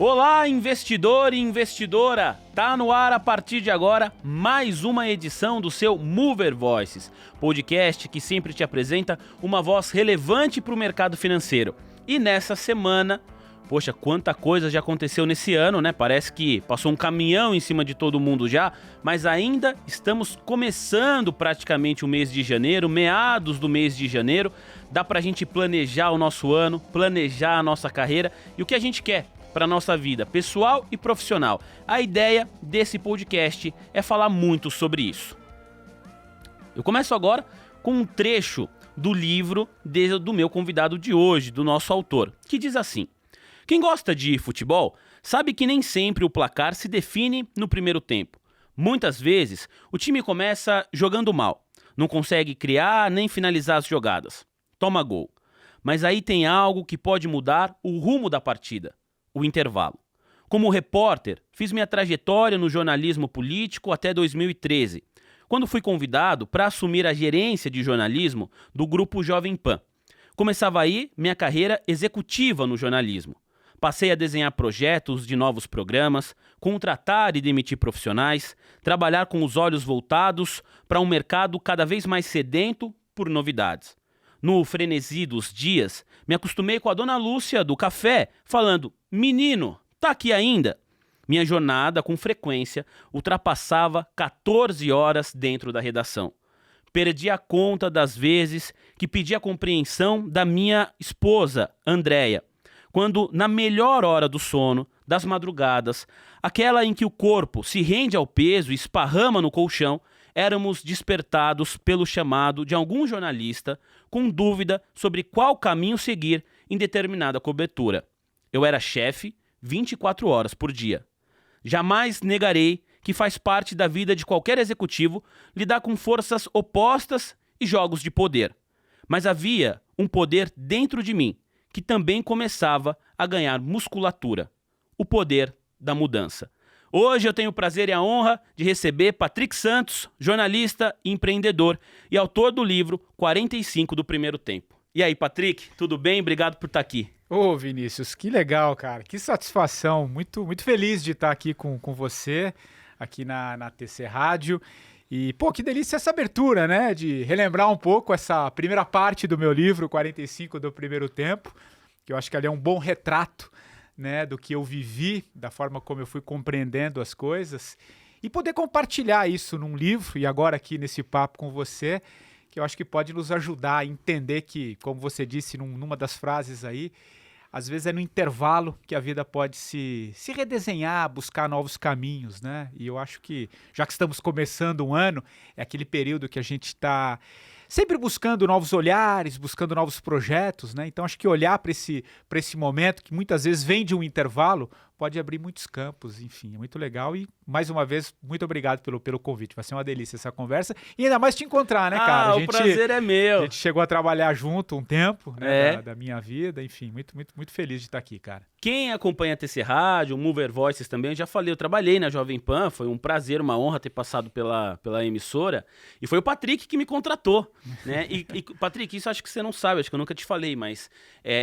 Olá, investidor e investidora! Tá no ar a partir de agora mais uma edição do seu Mover Voices, podcast que sempre te apresenta uma voz relevante para o mercado financeiro. E nessa semana, poxa, quanta coisa já aconteceu nesse ano, né? Parece que passou um caminhão em cima de todo mundo já, mas ainda estamos começando praticamente o mês de janeiro, meados do mês de janeiro. Dá pra gente planejar o nosso ano, planejar a nossa carreira e o que a gente quer para nossa vida pessoal e profissional. A ideia desse podcast é falar muito sobre isso. Eu começo agora com um trecho do livro do meu convidado de hoje, do nosso autor, que diz assim: quem gosta de futebol sabe que nem sempre o placar se define no primeiro tempo. Muitas vezes o time começa jogando mal, não consegue criar nem finalizar as jogadas, toma gol. Mas aí tem algo que pode mudar o rumo da partida: o intervalo. Como repórter, fiz minha trajetória no jornalismo político até 2013, quando fui convidado para assumir a gerência de jornalismo do Grupo Jovem Pan. Começava aí minha carreira executiva no jornalismo. Passei a desenhar projetos de novos programas, contratar e demitir profissionais, trabalhar com os olhos voltados para um mercado cada vez mais sedento por novidades. No frenesi dos dias, me acostumei com a dona Lúcia do café, falando: menino, tá aqui ainda? Minha jornada, com frequência, ultrapassava 14 horas dentro da redação. Perdi a conta das vezes que pedi a compreensão da minha esposa, Andréia, quando, na melhor hora do sono, das madrugadas, aquela em que o corpo se rende ao peso e esparrama no colchão, éramos despertados pelo chamado de algum jornalista com dúvida sobre qual caminho seguir em determinada cobertura. Eu era chefe 24 horas por dia. Jamais negarei que faz parte da vida de qualquer executivo lidar com forças opostas e jogos de poder. Mas havia um poder dentro de mim que também começava a ganhar musculatura: o poder da mudança. Hoje eu tenho o prazer e a honra de receber Patrick Santos, jornalista e empreendedor e autor do livro 45 do Primeiro Tempo. E aí, Patrick, tudo bem? Obrigado por estar aqui. Ô, Vinícius, que legal, cara. Que satisfação. Muito, muito feliz de estar aqui com você, aqui na TC Rádio. E, pô, que delícia essa abertura, né? De relembrar um pouco essa primeira parte do meu livro, 45 do Primeiro Tempo, que eu acho que ali é um bom retrato, né, do que eu vivi, da forma como eu fui compreendendo as coisas, e poder compartilhar isso num livro, e agora aqui nesse papo com você, que eu acho que pode nos ajudar a entender que, como você disse numa das frases aí, às vezes é no intervalo que a vida pode se redesenhar, buscar novos caminhos, né? E eu acho que, já que estamos começando um ano, é aquele período que a gente está sempre buscando novos olhares, buscando novos projetos, né? Então acho que olhar para esse momento, que muitas vezes vem de um intervalo, pode abrir muitos campos, enfim, é muito legal. E, mais uma vez, muito obrigado pelo convite. Vai ser uma delícia essa conversa. E ainda mais te encontrar, né, cara? O prazer é meu. A gente chegou a trabalhar junto um tempo, né, da minha vida, enfim, muito, muito, muito feliz de estar aqui, cara. Quem acompanha a TC Rádio, o Mover Voices também, eu já falei, eu trabalhei na Jovem Pan, foi um prazer, uma honra ter passado pela emissora, e foi o Patrick que me contratou, né? E Patrick, isso acho que você não sabe, acho que eu nunca te falei, mas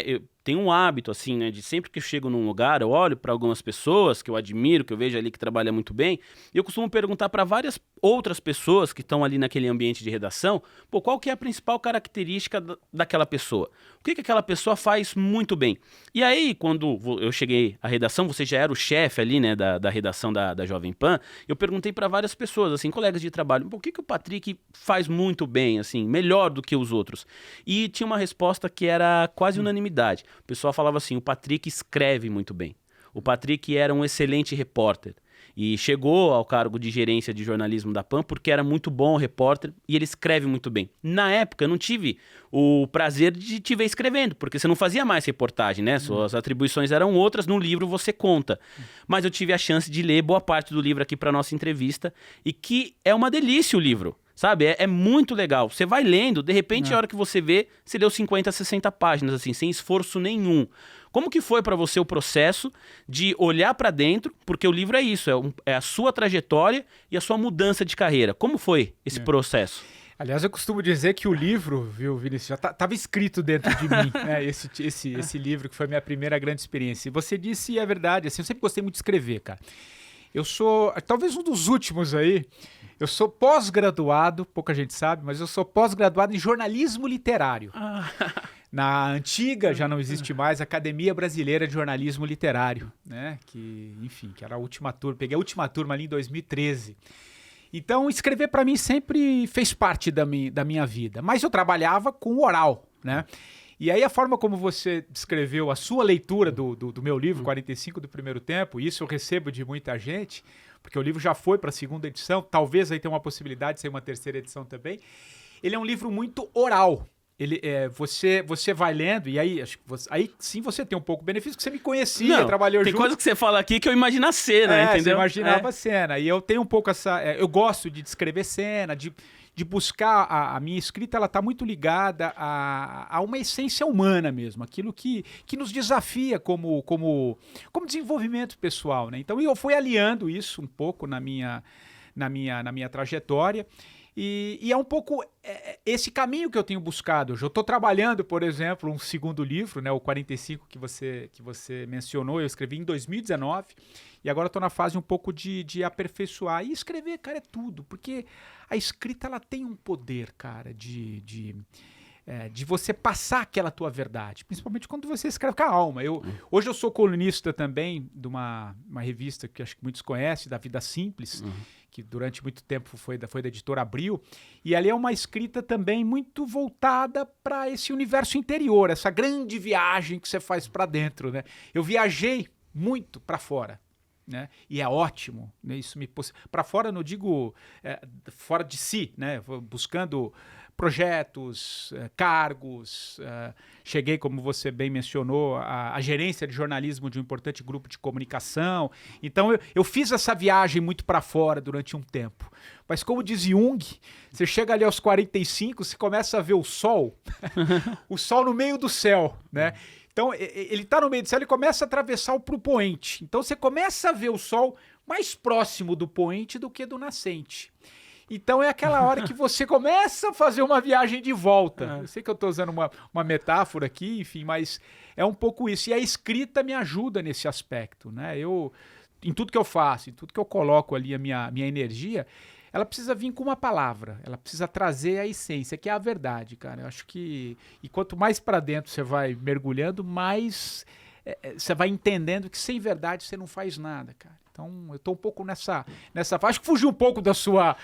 eu tenho um hábito, assim, né, de sempre que eu chego num lugar, eu olho para algumas pessoas que eu admiro, que eu vejo ali que trabalham muito bem, e eu costumo perguntar para várias outras pessoas que estão ali naquele ambiente de redação, pô, qual que é a principal característica daquela pessoa? O que aquela pessoa faz muito bem? E aí, quando eu cheguei à redação, você já era o chefe ali, né, da redação da Jovem Pan, eu perguntei para várias pessoas, assim, colegas de trabalho, por que o Patrick faz muito bem, assim, melhor do que os outros? E tinha uma resposta que era quase unanimidade. O pessoal falava assim: o Patrick escreve muito bem. O Patrick era um excelente repórter e chegou ao cargo de gerência de jornalismo da PAN porque era muito bom repórter e ele escreve muito bem. Na época eu não tive o prazer de te ver escrevendo, porque você não fazia mais reportagem, né? Suas atribuições eram outras, no livro você conta. Mas eu tive a chance de ler boa parte do livro aqui para nossa entrevista e que é uma delícia o livro. Sabe, é muito legal. Você vai lendo, de repente, a hora que você vê, você leu 50, 60 páginas, assim, sem esforço nenhum. Como que foi para você o processo de olhar para dentro, porque o livro é isso, é a sua trajetória e a sua mudança de carreira. Como foi esse processo? Aliás, eu costumo dizer que o livro, viu, Vinícius, já estava escrito dentro de mim, né? Esse livro que foi a minha primeira grande experiência. E você disse, e é verdade, assim, eu sempre gostei muito de escrever, cara. Eu sou, talvez um dos últimos aí, eu sou pós-graduado, pouca gente sabe, mas eu sou pós-graduado em jornalismo literário. Na antiga, já não existe mais, Academia Brasileira de Jornalismo Literário, né? Que, enfim, que era a última turma, peguei a última turma ali em 2013. Então, escrever para mim sempre fez parte da minha vida, mas eu trabalhava com oral, né? E aí a forma como você descreveu a sua leitura do meu livro, 45 do Primeiro Tempo, isso eu recebo de muita gente, porque o livro já foi para a segunda edição, talvez aí tenha uma possibilidade de ser uma terceira edição também. Ele é um livro muito oral. Você vai lendo, e aí, aí sim você tem um pouco de benefício, porque você me conhecia, trabalhou junto. Tem coisa que você fala aqui que eu imagino a cena, entendeu? Você imaginava a cena. E eu tenho um pouco essa... eu gosto de descrever cena, de buscar... A minha escrita, ela está muito ligada a uma essência humana mesmo, aquilo que nos desafia como desenvolvimento pessoal, né? Então, eu fui aliando isso um pouco na minha trajetória. E é um pouco esse caminho que eu tenho buscado. Eu estou trabalhando, por exemplo, um segundo livro, né, o 45 que você mencionou, eu escrevi em 2019, e agora estou na fase um pouco de aperfeiçoar. E escrever, cara, é tudo, porque a escrita ela tem um poder, cara, de você passar aquela tua verdade, principalmente quando você escreve com a alma. Hoje eu sou colunista também de uma revista que acho que muitos conhecem, da Vida Simples, que durante muito tempo foi da editora Abril, e ali é uma escrita também muito voltada para esse universo interior, essa grande viagem que você faz para dentro, né? Eu viajei muito para fora, né? E é ótimo, né? Isso para fora, não digo fora de si, né? Buscando projetos, cargos, cheguei, como você bem mencionou, a gerência de jornalismo de um importante grupo de comunicação. Então eu fiz essa viagem muito para fora durante um tempo. Mas como diz Jung, você chega ali aos 45, você começa a ver o sol, o sol no meio do céu, né? Então ele está no meio do céu, ele começa a atravessar pro poente. Então você começa a ver o sol mais próximo do poente do que do nascente. Então é aquela hora que você começa a fazer uma viagem de volta. Eu sei que eu estou usando uma metáfora aqui, enfim, mas é um pouco isso. E a escrita me ajuda nesse aspecto, né? Em tudo que eu faço, em tudo que eu coloco ali a minha energia, ela precisa vir com uma palavra, ela precisa trazer a essência, que é a verdade, cara. Eu acho que... E quanto mais para dentro você vai mergulhando, mais você vai entendendo que sem verdade você não faz nada, cara. Então, eu estou um pouco nessa fase. Acho que fugiu um pouco da sua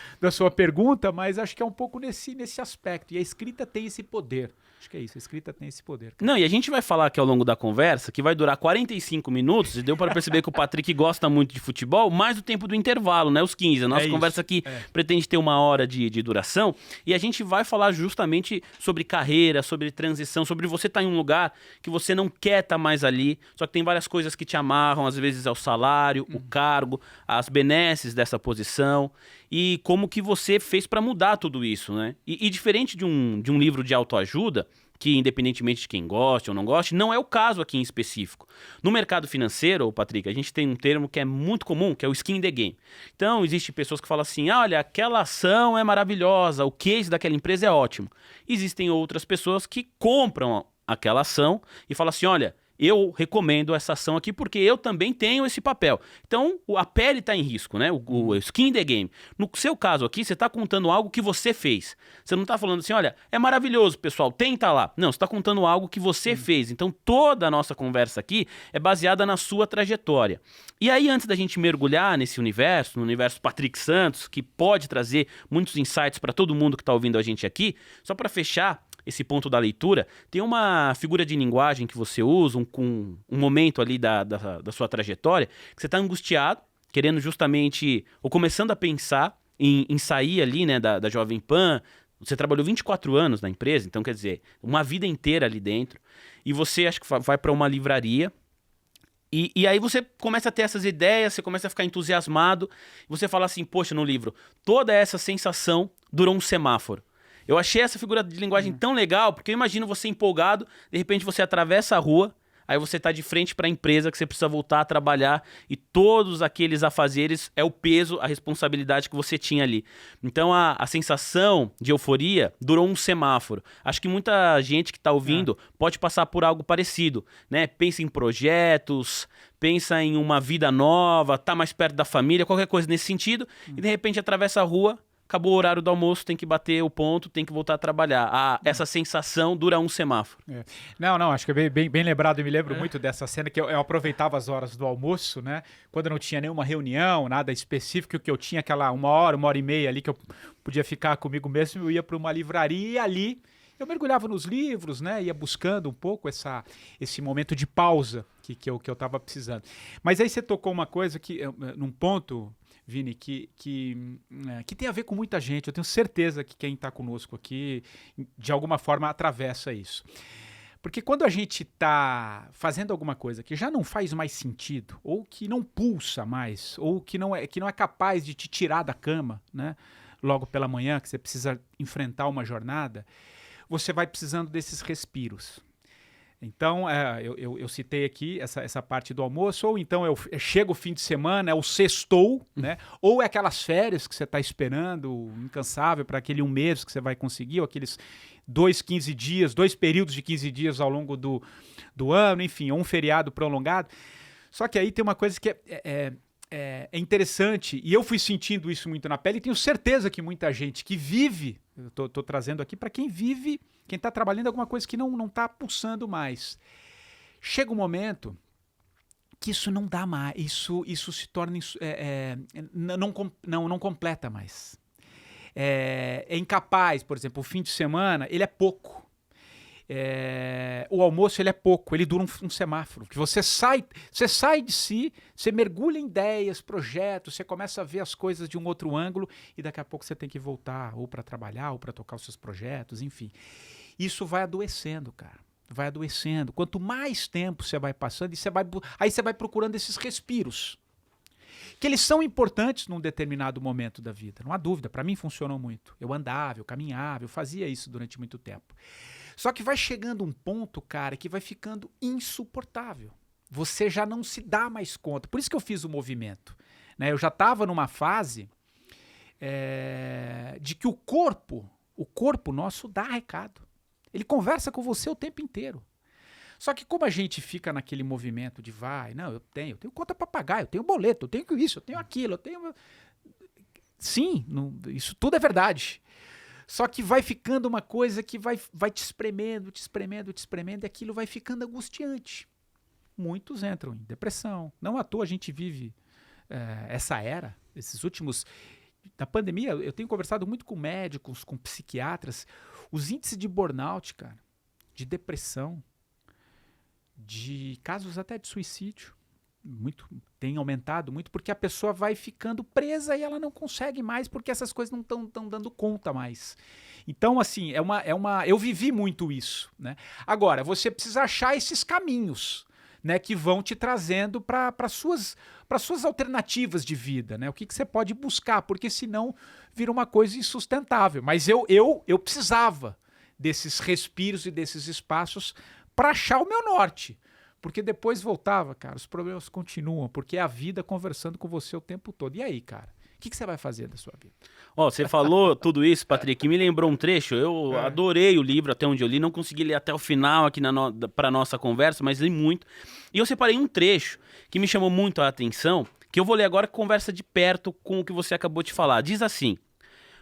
pergunta, mas acho que é um pouco nesse aspecto. E a escrita tem esse poder. Acho que é isso, a escrita tem esse poder. Não, e a gente vai falar aqui ao longo da conversa, que vai durar 45 minutos, e deu para perceber que o Patrick gosta muito de futebol, mais o tempo do intervalo, né? Os 15. A nossa conversa aqui pretende ter 1 hora de duração, e a gente vai falar justamente sobre carreira, sobre transição, sobre você estar em um lugar que você não quer estar mais ali, só que tem várias coisas que te amarram, às vezes é o salário, o cargo, as benesses dessa posição, e como que você fez para mudar tudo isso, né? E diferente de um livro de autoajuda, que independentemente de quem goste ou não goste, não é o caso aqui em específico. No mercado financeiro, Patrick, a gente tem um termo que é muito comum, que é o skin in the game. Então, existem pessoas que falam assim, olha, aquela ação é maravilhosa, o case daquela empresa é ótimo. Existem outras pessoas que compram aquela ação e falam assim, olha, eu recomendo essa ação aqui porque eu também tenho esse papel. Então, a pele está em risco, né? O skin in the game. No seu caso aqui, você está contando algo que você fez. Você não está falando assim, olha, é maravilhoso, pessoal, tenta lá. Não, você está contando algo que você fez. Então, toda a nossa conversa aqui é baseada na sua trajetória. E aí, antes da gente mergulhar nesse universo, no universo Patrick Santos, que pode trazer muitos insights para todo mundo que está ouvindo a gente aqui, só para fechar esse ponto da leitura, tem uma figura de linguagem que você usa, um momento ali da sua trajetória, que você está angustiado, querendo justamente, ou começando a pensar em sair ali, né, da Jovem Pan. Você trabalhou 24 anos na empresa, então quer dizer, uma vida inteira ali dentro, e você acho que vai para uma livraria, e aí você começa a ter essas ideias, você começa a ficar entusiasmado, e você fala assim, poxa, no livro, toda essa sensação durou um semáforo. Eu achei essa figura de linguagem tão legal, porque eu imagino você empolgado, de repente você atravessa a rua, aí você tá de frente para a empresa que você precisa voltar a trabalhar e todos aqueles afazeres é o peso, a responsabilidade que você tinha ali. Então a sensação de euforia durou um semáforo. Acho que muita gente que tá ouvindo pode passar por algo parecido, né? Pensa em projetos, pensa em uma vida nova, tá mais perto da família, qualquer coisa nesse sentido, e de repente atravessa a rua, acabou o horário do almoço, tem que bater o ponto, tem que voltar a trabalhar. Essa sensação dura um semáforo. Não, acho que é bem lembrado. Eu me lembro muito dessa cena que eu aproveitava as horas do almoço, né? Quando eu não tinha nenhuma reunião, nada específico, que eu tinha aquela 1 hora e meia ali que eu podia ficar comigo mesmo, eu ia para uma livraria e ali eu mergulhava nos livros, né? Ia buscando um pouco esse momento de pausa que eu estava precisando. Mas aí você tocou uma coisa num ponto, Vini, que tem a ver com muita gente. Eu tenho certeza que quem está conosco aqui, de alguma forma, atravessa isso. Porque quando a gente está fazendo alguma coisa que já não faz mais sentido, ou que não pulsa mais, ou que não é capaz de te tirar da cama, né? Logo pela manhã, que você precisa enfrentar uma jornada, você vai precisando desses respiros. Então, eu citei aqui essa parte do almoço, ou então eu chego o fim de semana, é o sextou, né? Ou é aquelas férias que você está esperando, incansável, para aquele 1 mês que você vai conseguir, ou aqueles 2 períodos de 15 dias ao longo do ano, enfim, ou um feriado prolongado. Só que aí tem uma coisa que é interessante, e eu fui sentindo isso muito na pele, e tenho certeza que muita gente que vive, eu tô trazendo aqui para quem vive, quem está trabalhando alguma coisa que não está pulsando mais. Chega um momento que isso não dá mais, isso se torna, não completa mais. É incapaz, por exemplo, o fim de semana, ele é pouco. O almoço ele é pouco, ele dura um semáforo, que você sai de si, você mergulha em ideias, projetos, você começa a ver as coisas de um outro ângulo e daqui a pouco você tem que voltar ou para trabalhar ou para tocar os seus projetos, enfim. Isso vai adoecendo, cara. Vai adoecendo. Quanto mais tempo você vai passando, aí você vai procurando esses respiros. Que eles são importantes num determinado momento da vida. Não há dúvida, para mim funcionou muito. Eu andava, eu caminhava, eu fazia isso durante muito tempo. Só que vai chegando um ponto, cara, que vai ficando insuportável. Você já não se dá mais conta. Por isso que eu fiz o movimento, né? Eu já estava numa fase de que o corpo nosso dá recado. Ele conversa com você o tempo inteiro. Só que como a gente fica naquele movimento de eu tenho conta para pagar, eu tenho boleto, eu tenho isso, eu tenho aquilo, eu tenho... Sim, isso tudo é verdade. Só que vai ficando uma coisa que vai te espremendo, e aquilo vai ficando angustiante. Muitos entram em depressão. Não à toa a gente vive essa era, esses últimos... Da pandemia, eu tenho conversado muito com médicos, com psiquiatras. Os índices de burnout, cara, de depressão, de casos até de suicídio, tem aumentado muito, porque a pessoa vai ficando presa e ela não consegue mais, porque essas coisas não estão dando conta mais. Então, assim, eu vivi muito isso, né? Agora, você precisa achar esses caminhos, né, que vão te trazendo para suas alternativas de vida, né? O que você pode buscar, porque senão vira uma coisa insustentável. Mas eu precisava desses respiros e desses espaços para achar o meu norte. Porque depois voltava, cara, os problemas continuam, porque é a vida conversando com você o tempo todo. E aí, cara? O que você vai fazer da sua vida? Você falou tudo isso, Patrick, me lembrou um trecho. Eu adorei o livro até onde eu li, não consegui ler até o final aqui para nossa conversa, mas li muito. E eu separei um trecho que me chamou muito a atenção, que eu vou ler agora que conversa de perto com o que você acabou de falar. Diz assim: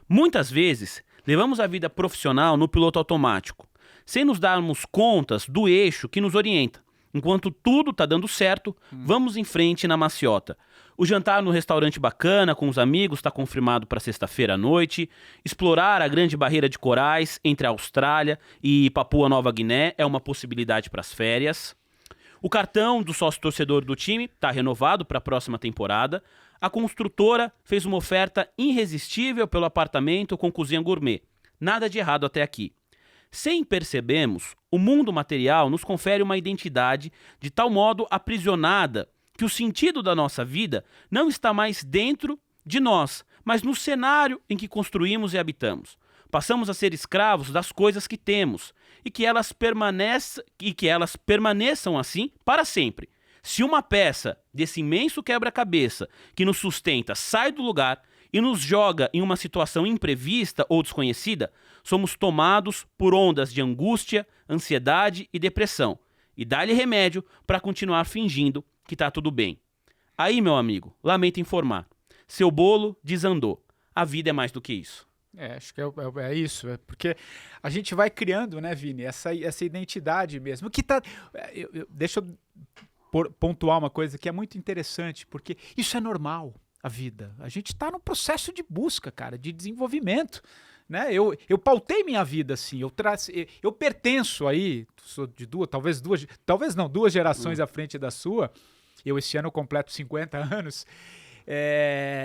muitas vezes levamos a vida profissional no piloto automático, sem nos darmos contas do eixo que nos orienta. Enquanto tudo tá dando certo, vamos em frente na maciota. O jantar no restaurante bacana com os amigos está confirmado para sexta-feira à noite. Explorar a grande barreira de corais entre a Austrália e Papua Nova Guiné é uma possibilidade para as férias. O cartão do sócio-torcedor do time está renovado para a próxima temporada. A construtora fez uma oferta irresistível pelo apartamento com cozinha gourmet. Nada de errado até aqui. Sem percebermos, o mundo material nos confere uma identidade de tal modo aprisionada que o sentido da nossa vida não está mais dentro de nós, mas no cenário em que construímos e habitamos. Passamos a ser escravos das coisas que temos e que elas permaneçam assim para sempre. Se uma peça desse imenso quebra-cabeça que nos sustenta sai do lugar e nos joga em uma situação imprevista ou desconhecida, somos tomados por ondas de angústia, ansiedade e depressão. E dá-lhe remédio para continuar fingindo que está tudo bem. Aí, meu amigo, lamento informar. Seu bolo desandou. A vida é mais do que isso. Acho que é isso. É porque a gente vai criando, né, Vini, essa identidade mesmo. Que tá, deixa eu pontuar uma coisa que é muito interessante, porque isso é normal, a vida. A gente está num processo de busca, cara, de desenvolvimento. Né? Eu pautei minha vida assim, eu pertenço aí, sou de duas gerações à frente da sua. Eu esse ano completo 50 anos.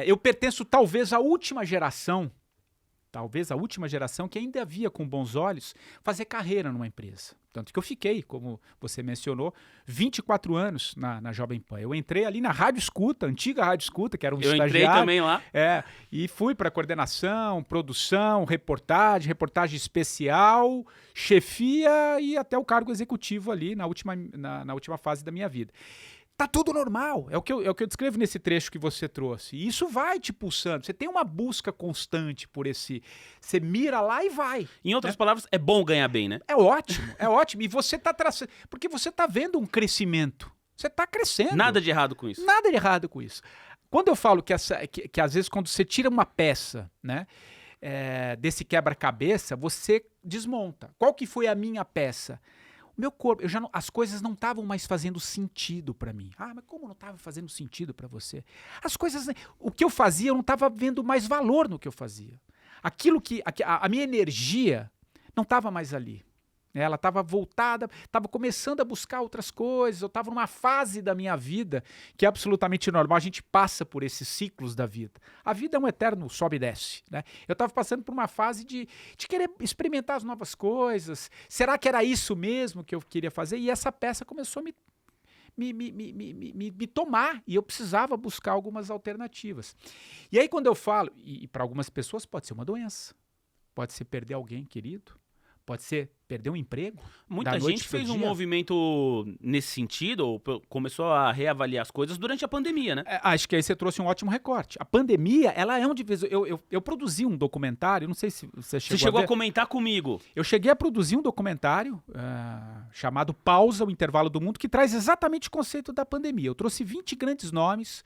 Eu pertenço talvez à última geração que ainda via com bons olhos fazer carreira numa empresa. Tanto que eu fiquei, como você mencionou, 24 anos na Jovem Pan. Eu entrei ali na Rádio Escuta, antiga Rádio Escuta, que era um estagiário. Eu entrei também lá. E fui para coordenação, produção, reportagem especial, chefia e até o cargo executivo ali na última fase da minha vida. Tá tudo normal, é o que eu descrevo nesse trecho que você trouxe. E isso vai te pulsando, você tem uma busca constante por esse... Você mira lá e vai. Em outras palavras, é bom ganhar bem, né? É ótimo. E você tá traçando... Porque você tá vendo um crescimento. Você tá crescendo. Nada de errado com isso. Nada de errado com isso. Quando eu falo que às vezes quando você tira uma peça, né, desse quebra-cabeça, você desmonta. Qual que foi a minha peça? Meu corpo, as coisas não estavam mais fazendo sentido para mim. Mas como não estava fazendo sentido para você? As coisas, o que eu fazia, eu não estava vendo mais valor no que eu fazia. A minha energia não estava mais ali. Ela estava voltada, estava começando a buscar outras coisas. Eu estava numa fase da minha vida que é absolutamente normal. A gente passa por esses ciclos da vida. A vida é um eterno sobe e desce, né? Eu estava passando por uma fase de querer experimentar as novas coisas. Será que era isso mesmo que eu queria fazer? E essa peça começou a me tomar e eu precisava buscar algumas alternativas. E aí quando eu falo, e para algumas pessoas pode ser uma doença, pode ser perder alguém querido, pode ser perder um emprego. Muita gente fez um movimento nesse sentido, ou começou a reavaliar as coisas durante a pandemia, né? Acho que aí você trouxe um ótimo recorte. A pandemia, ela é um divisor. Eu produzi um documentário, não sei se você chegou a comentar comigo. Eu cheguei a produzir um documentário chamado Pausa, o Intervalo do Mundo, que traz exatamente o conceito da pandemia. Eu trouxe 20 grandes nomes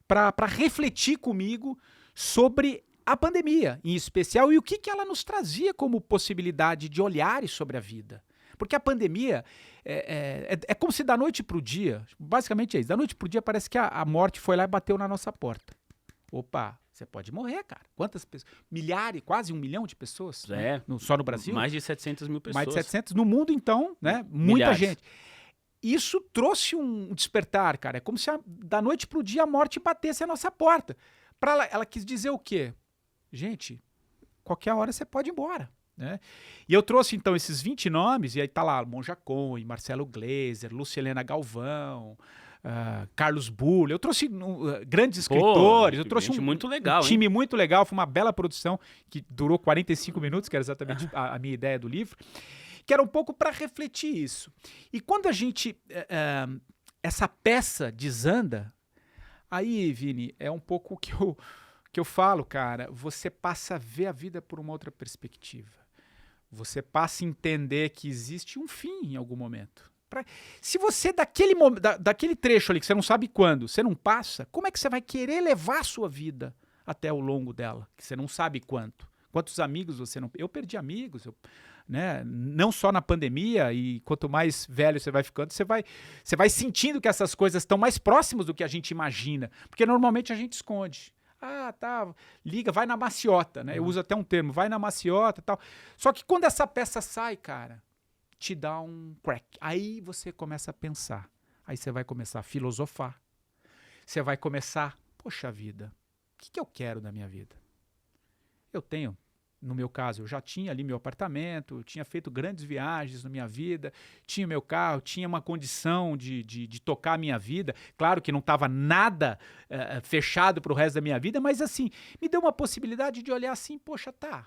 para refletir comigo sobre a pandemia, em especial, e o que ela nos trazia como possibilidade de olhares sobre a vida. Porque a pandemia é como se da noite para o dia, basicamente é isso, da noite para o dia parece que a morte foi lá e bateu na nossa porta. Opa, você pode morrer, cara. Quantas pessoas? Milhares, quase 1 milhão de pessoas? Né? Só no Brasil? Mais de 700 mil pessoas. Mais de 700. No mundo, então, né? Muita Milhares. gente. Isso trouxe um despertar, cara. É como se da noite para o dia a morte batesse a nossa porta. Ela quis dizer o quê? Gente, qualquer hora você pode ir embora, né? E eu trouxe, então, esses 20 nomes, e aí tá lá Monja Cohen, Marcelo Gleiser, Lucilena Galvão, Carlos Bull. Eu trouxe grandes escritores. Eu trouxe muito legal, um time muito legal. Foi uma bela produção que durou 45 minutos, que era exatamente a minha ideia do livro, que era um pouco para refletir isso. E quando a gente... essa peça desanda, aí, Vini, é um pouco o que eu falo, cara, você passa a ver a vida por uma outra perspectiva. Você passa a entender que existe um fim em algum momento. Se você, daquele trecho ali, que você não sabe quando, você não passa, como é que você vai querer levar a sua vida até o longo dela? Que você não sabe quanto. Quantos amigos você não... Eu perdi amigos, né? Não só na pandemia, e quanto mais velho você vai ficando, você vai sentindo que essas coisas estão mais próximas do que a gente imagina. Porque normalmente a gente esconde. Liga, vai na maciota, né? Eu uso até um termo, vai na maciota e tal. Só que quando essa peça sai, cara, te dá um crack. Aí você começa a pensar. Aí você vai começar a filosofar. Você vai começar, poxa vida, o que eu quero da minha vida? Eu tenho, no meu caso, eu já tinha ali meu apartamento, eu tinha feito grandes viagens na minha vida, tinha meu carro, tinha uma condição de tocar a minha vida. Claro que não estava nada fechado para o resto da minha vida, mas assim, me deu uma possibilidade de olhar assim, poxa, tá.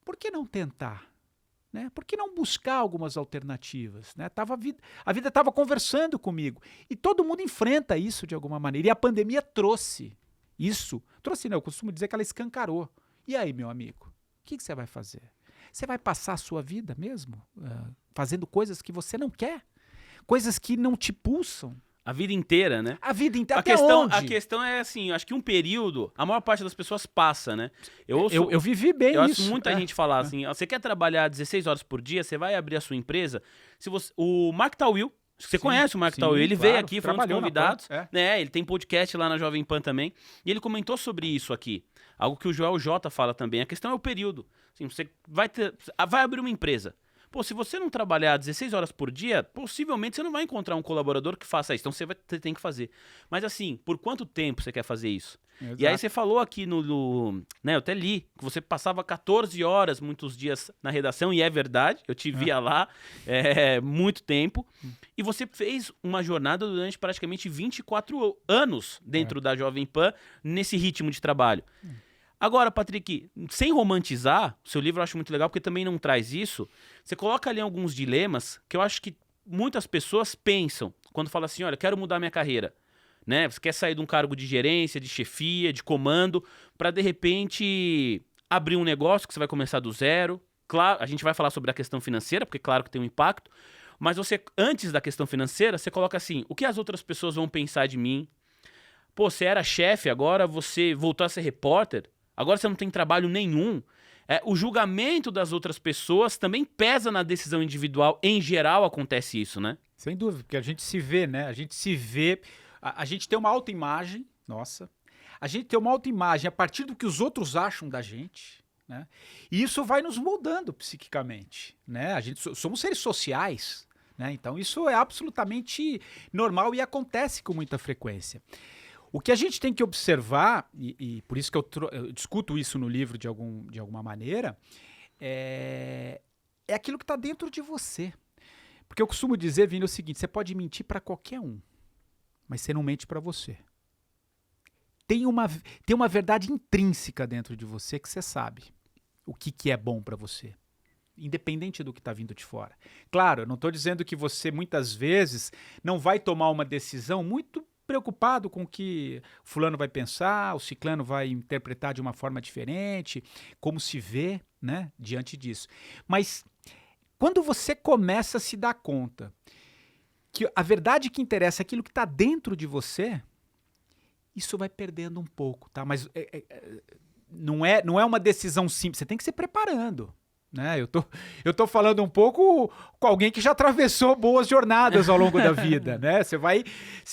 por que não tentar? Né? Por que não buscar algumas alternativas? Né? A vida estava conversando comigo. E todo mundo enfrenta isso de alguma maneira. E a pandemia trouxe isso. Trouxe, não, eu costumo dizer que ela escancarou. E aí, meu amigo, o que você vai fazer? Você vai passar a sua vida mesmo fazendo coisas que você não quer? Coisas que não te pulsam? A vida inteira, né? A vida inteira. A questão é assim, eu acho que um período, a maior parte das pessoas passa, né? Eu vivi bem eu isso. ouço muita gente falar assim, você quer trabalhar 16 horas por dia, você vai abrir a sua empresa, o Mark Tawil, você conhece o Mark Tawil, ele veio aqui, foi um dos convidados, né? Ele tem podcast lá na Jovem Pan também, e ele comentou sobre isso aqui, algo que o Joel J fala também, a questão é o período. Assim, você vai abrir uma empresa. Pô, se você não trabalhar 16 horas por dia, possivelmente você não vai encontrar um colaborador que faça isso. Então você tem que fazer. Mas assim, por quanto tempo você quer fazer isso? Exato. E aí você falou aqui né, eu até li, que você passava 14 horas muitos dias na redação, e é verdade, eu te via lá muito tempo. E você fez uma jornada durante praticamente 24 anos dentro da Jovem Pan, nesse ritmo de trabalho. Agora, Patrick, sem romantizar, o seu livro eu acho muito legal porque também não traz isso, você coloca ali alguns dilemas que eu acho que muitas pessoas pensam quando falam assim, olha, quero mudar minha carreira, né? Você quer sair de um cargo de gerência, de chefia, de comando, para de repente abrir um negócio que você vai começar do zero. Claro, a gente vai falar sobre a questão financeira, porque claro que tem um impacto, mas você, antes da questão financeira, você coloca assim, o que as outras pessoas vão pensar de mim? Pô, você era chefe, agora você voltou a ser repórter, agora você não tem trabalho nenhum. O julgamento das outras pessoas também pesa na decisão individual. Em geral, acontece isso, né? Sem dúvida, porque a gente se vê, né? A gente se vê... A gente tem uma autoimagem, nossa. A gente tem uma autoimagem a partir do que os outros acham da gente, né? E isso vai nos moldando psiquicamente, né? A gente somos seres sociais, né? Então isso é absolutamente normal e acontece com muita frequência. O que a gente tem que observar, e por isso que eu discuto isso no livro de alguma maneira, é aquilo que está dentro de você. Porque eu costumo dizer, Vini, o seguinte, você pode mentir para qualquer um, mas você não mente para você. Tem uma verdade intrínseca dentro de você que você sabe o que é bom para você, independente do que está vindo de fora. Claro, eu não estou dizendo que você muitas vezes não vai tomar uma decisão muito preocupado com o que fulano vai pensar, o ciclano vai interpretar de uma forma diferente, como se vê, né, diante disso. Mas quando você começa a se dar conta que a verdade que interessa é aquilo que está dentro de você, isso vai perdendo um pouco, tá? Mas não é uma decisão simples, você tem que se preparando. Né? Eu tô falando um pouco com alguém que já atravessou boas jornadas ao longo da vida, né? Você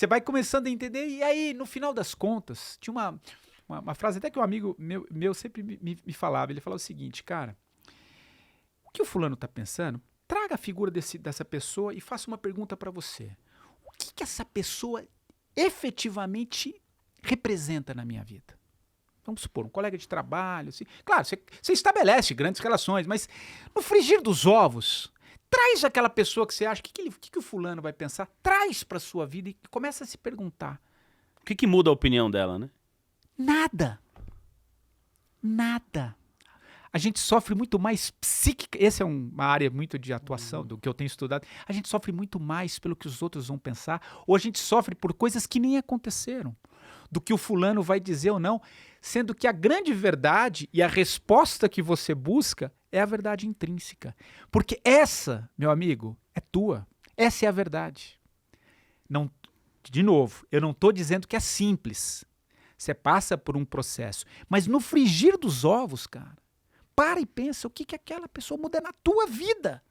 vai começando a entender, e aí, no final das contas, tinha uma frase até que um amigo meu sempre me falava, ele falava o seguinte, cara, o que o fulano tá pensando? Traga a figura dessa pessoa e faça uma pergunta para você. O que essa pessoa efetivamente representa na minha vida? Vamos supor, um colega de trabalho, assim. Claro, você estabelece grandes relações, mas no frigir dos ovos, traz aquela pessoa que você acha, o que o fulano vai pensar, traz para sua vida e começa a se perguntar. O que muda a opinião dela, né? Nada. Nada. A gente sofre muito mais psíquica, essa é uma área muito de atuação do que eu tenho estudado, a gente sofre muito mais pelo que os outros vão pensar, ou a gente sofre por coisas que nem aconteceram, do que o fulano vai dizer ou não, sendo que a grande verdade e a resposta que você busca é a verdade intrínseca. Porque essa, meu amigo, é tua. Essa é a verdade. Não, de novo, eu não estou dizendo que é simples. Você passa por um processo. Mas no frigir dos ovos, cara, para e pensa o que aquela pessoa muda na tua vida.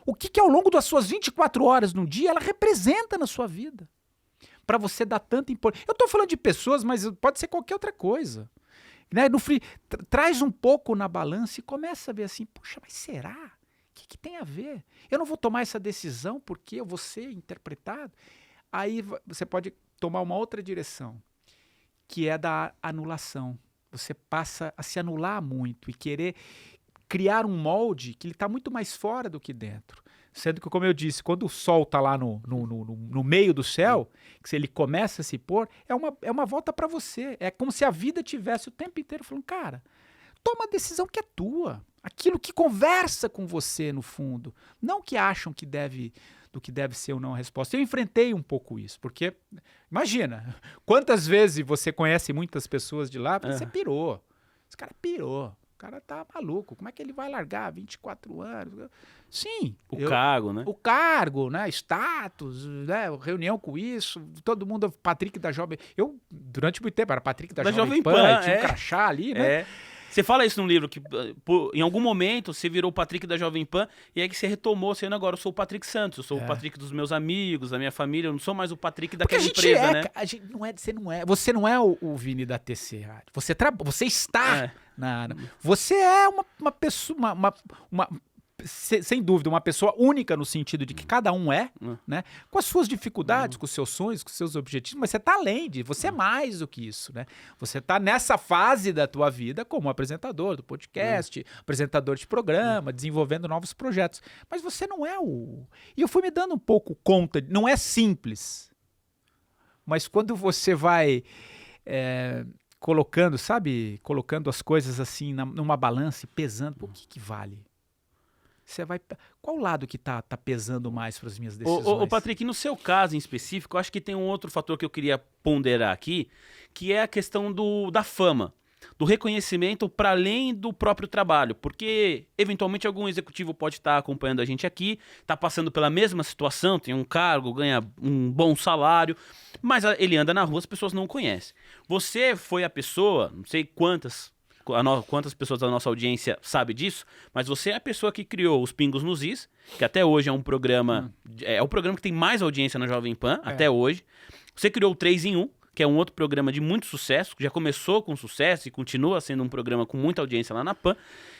O que ao longo das suas 24 horas no dia ela representa na sua vida. Para você dar tanta importância. Eu estou falando de pessoas, mas pode ser qualquer outra coisa. Né? Traz um pouco na balança e começa a ver assim, puxa, mas será? O que tem a ver? Eu não vou tomar essa decisão porque eu vou ser interpretado? Aí você pode tomar uma outra direção, que é da anulação. Você passa a se anular muito e querer criar um molde que ele está muito mais fora do que dentro. Sendo que, como eu disse, quando o sol está lá no meio do céu, que se ele começa a se pôr, é uma volta para você. É como se a vida tivesse o tempo inteiro falando, cara, toma a decisão que é tua. Aquilo que conversa com você no fundo. Não o que acham que do que deve ser ou não a resposta. Eu enfrentei um pouco isso, porque, imagina, quantas vezes você conhece muitas pessoas de lá, você pirou. Esse cara pirou. O cara tá maluco. Como é que ele vai largar 24 anos? Sim. Cargo, né? O cargo, né? Status, né? Reunião com isso. Todo mundo, Patrick da Jovem... Eu, durante muito tempo, era Patrick da Jovem Pan, tinha um crachá ali, né? Você fala isso num livro, que em algum momento você virou o Patrick da Jovem Pan, e aí que você retomou, sendo agora, eu sou o Patrick Santos, eu sou o Patrick dos meus amigos, da minha família, eu não sou mais o Patrick daquela empresa, né? Você não é o Vini da TC Rádio. Você está você é uma pessoa, sem dúvida, uma pessoa única no sentido de que cada um né? Com as suas dificuldades, com os seus sonhos, com os seus objetivos, mas você está além de, você é mais do que isso, né? Você está nessa fase da tua vida como apresentador do podcast, apresentador de programa, desenvolvendo novos projetos, mas você não é o... E eu fui me dando um pouco conta, não é simples, mas quando você vai colocando as coisas assim numa balança e pesando, o que vale? Você vai... Qual lado que tá pesando mais para as minhas decisões? Ô, Patrick, no seu caso em específico, eu acho que tem um outro fator que eu queria ponderar aqui, que é a questão da fama, do reconhecimento para além do próprio trabalho, porque eventualmente algum executivo pode estar acompanhando a gente aqui, está passando pela mesma situação, tem um cargo, ganha um bom salário, mas ele anda na rua, as pessoas não o conhecem. Você foi a pessoa, não sei quantas pessoas da nossa audiência sabem disso, mas você é a pessoa que criou os Pingos nos Is, que até hoje é um programa, é o programa que tem mais audiência na Jovem Pan, até hoje. Você criou o 3 em 1, que é um outro programa de muito sucesso, que já começou com sucesso e continua sendo um programa com muita audiência lá na Pan.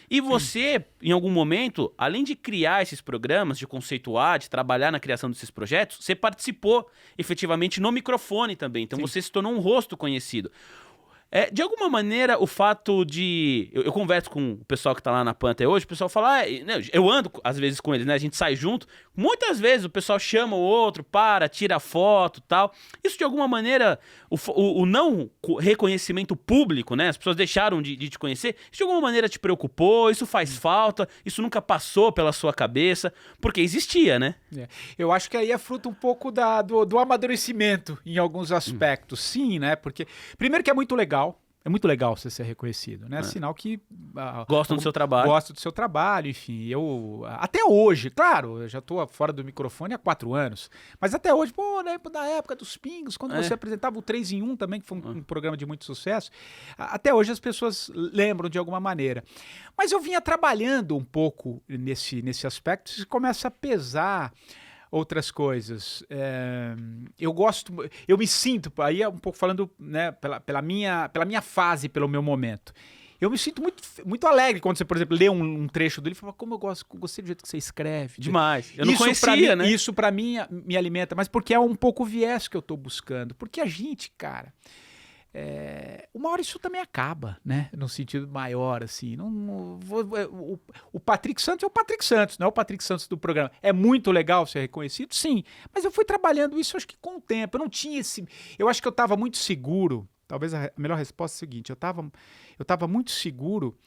E você, em algum momento, além de criar esses programas, de conceituar, de trabalhar na criação desses projetos, você participou efetivamente no microfone também. Então você se tornou um rosto conhecido. De alguma maneira, o fato de... Eu converso com o pessoal que tá lá na PAN até hoje, o pessoal fala... eu ando, às vezes, com eles, né? A gente sai junto. Muitas vezes o pessoal chama o outro, tira foto e tal. Isso, de alguma maneira, o não reconhecimento público, né? As pessoas deixaram de te conhecer. Isso, de alguma maneira, te preocupou? Isso faz falta? Isso nunca passou pela sua cabeça? Porque existia, né? Eu acho que aí é fruto um pouco do amadurecimento em alguns aspectos. Sim, né? Porque, primeiro que é muito legal. É muito legal você ser reconhecido, né? Sinal que... Gostam do seu trabalho. Gosto do seu trabalho, enfim. Até hoje, claro, eu já estou fora do microfone há 4 anos, mas até hoje, da época dos Pingos, quando você apresentava o 3 em 1 também, que foi um programa de muito sucesso, até hoje as pessoas lembram de alguma maneira. Mas eu vinha trabalhando um pouco nesse aspecto, isso começa a pesar outras coisas. Eu me sinto, aí é um pouco falando, né, pela minha fase, pelo meu momento. Eu me sinto muito, muito alegre quando você, por exemplo, lê um trecho dele e fala, como eu gostei do jeito que você escreve. Demais. Eu não conhecia, né? Isso pra mim me alimenta, mas porque é um pouco o viés que eu tô buscando. Porque a gente, cara... uma hora isso também acaba, né? No sentido maior, assim. O Patrick Santos é o Patrick Santos, não é o Patrick Santos do programa. É muito legal ser reconhecido, sim. Mas eu fui trabalhando isso, acho que com o tempo. Eu não tinha esse... Eu acho que eu estava muito seguro. Talvez a melhor resposta é a seguinte. Eu estava muito seguro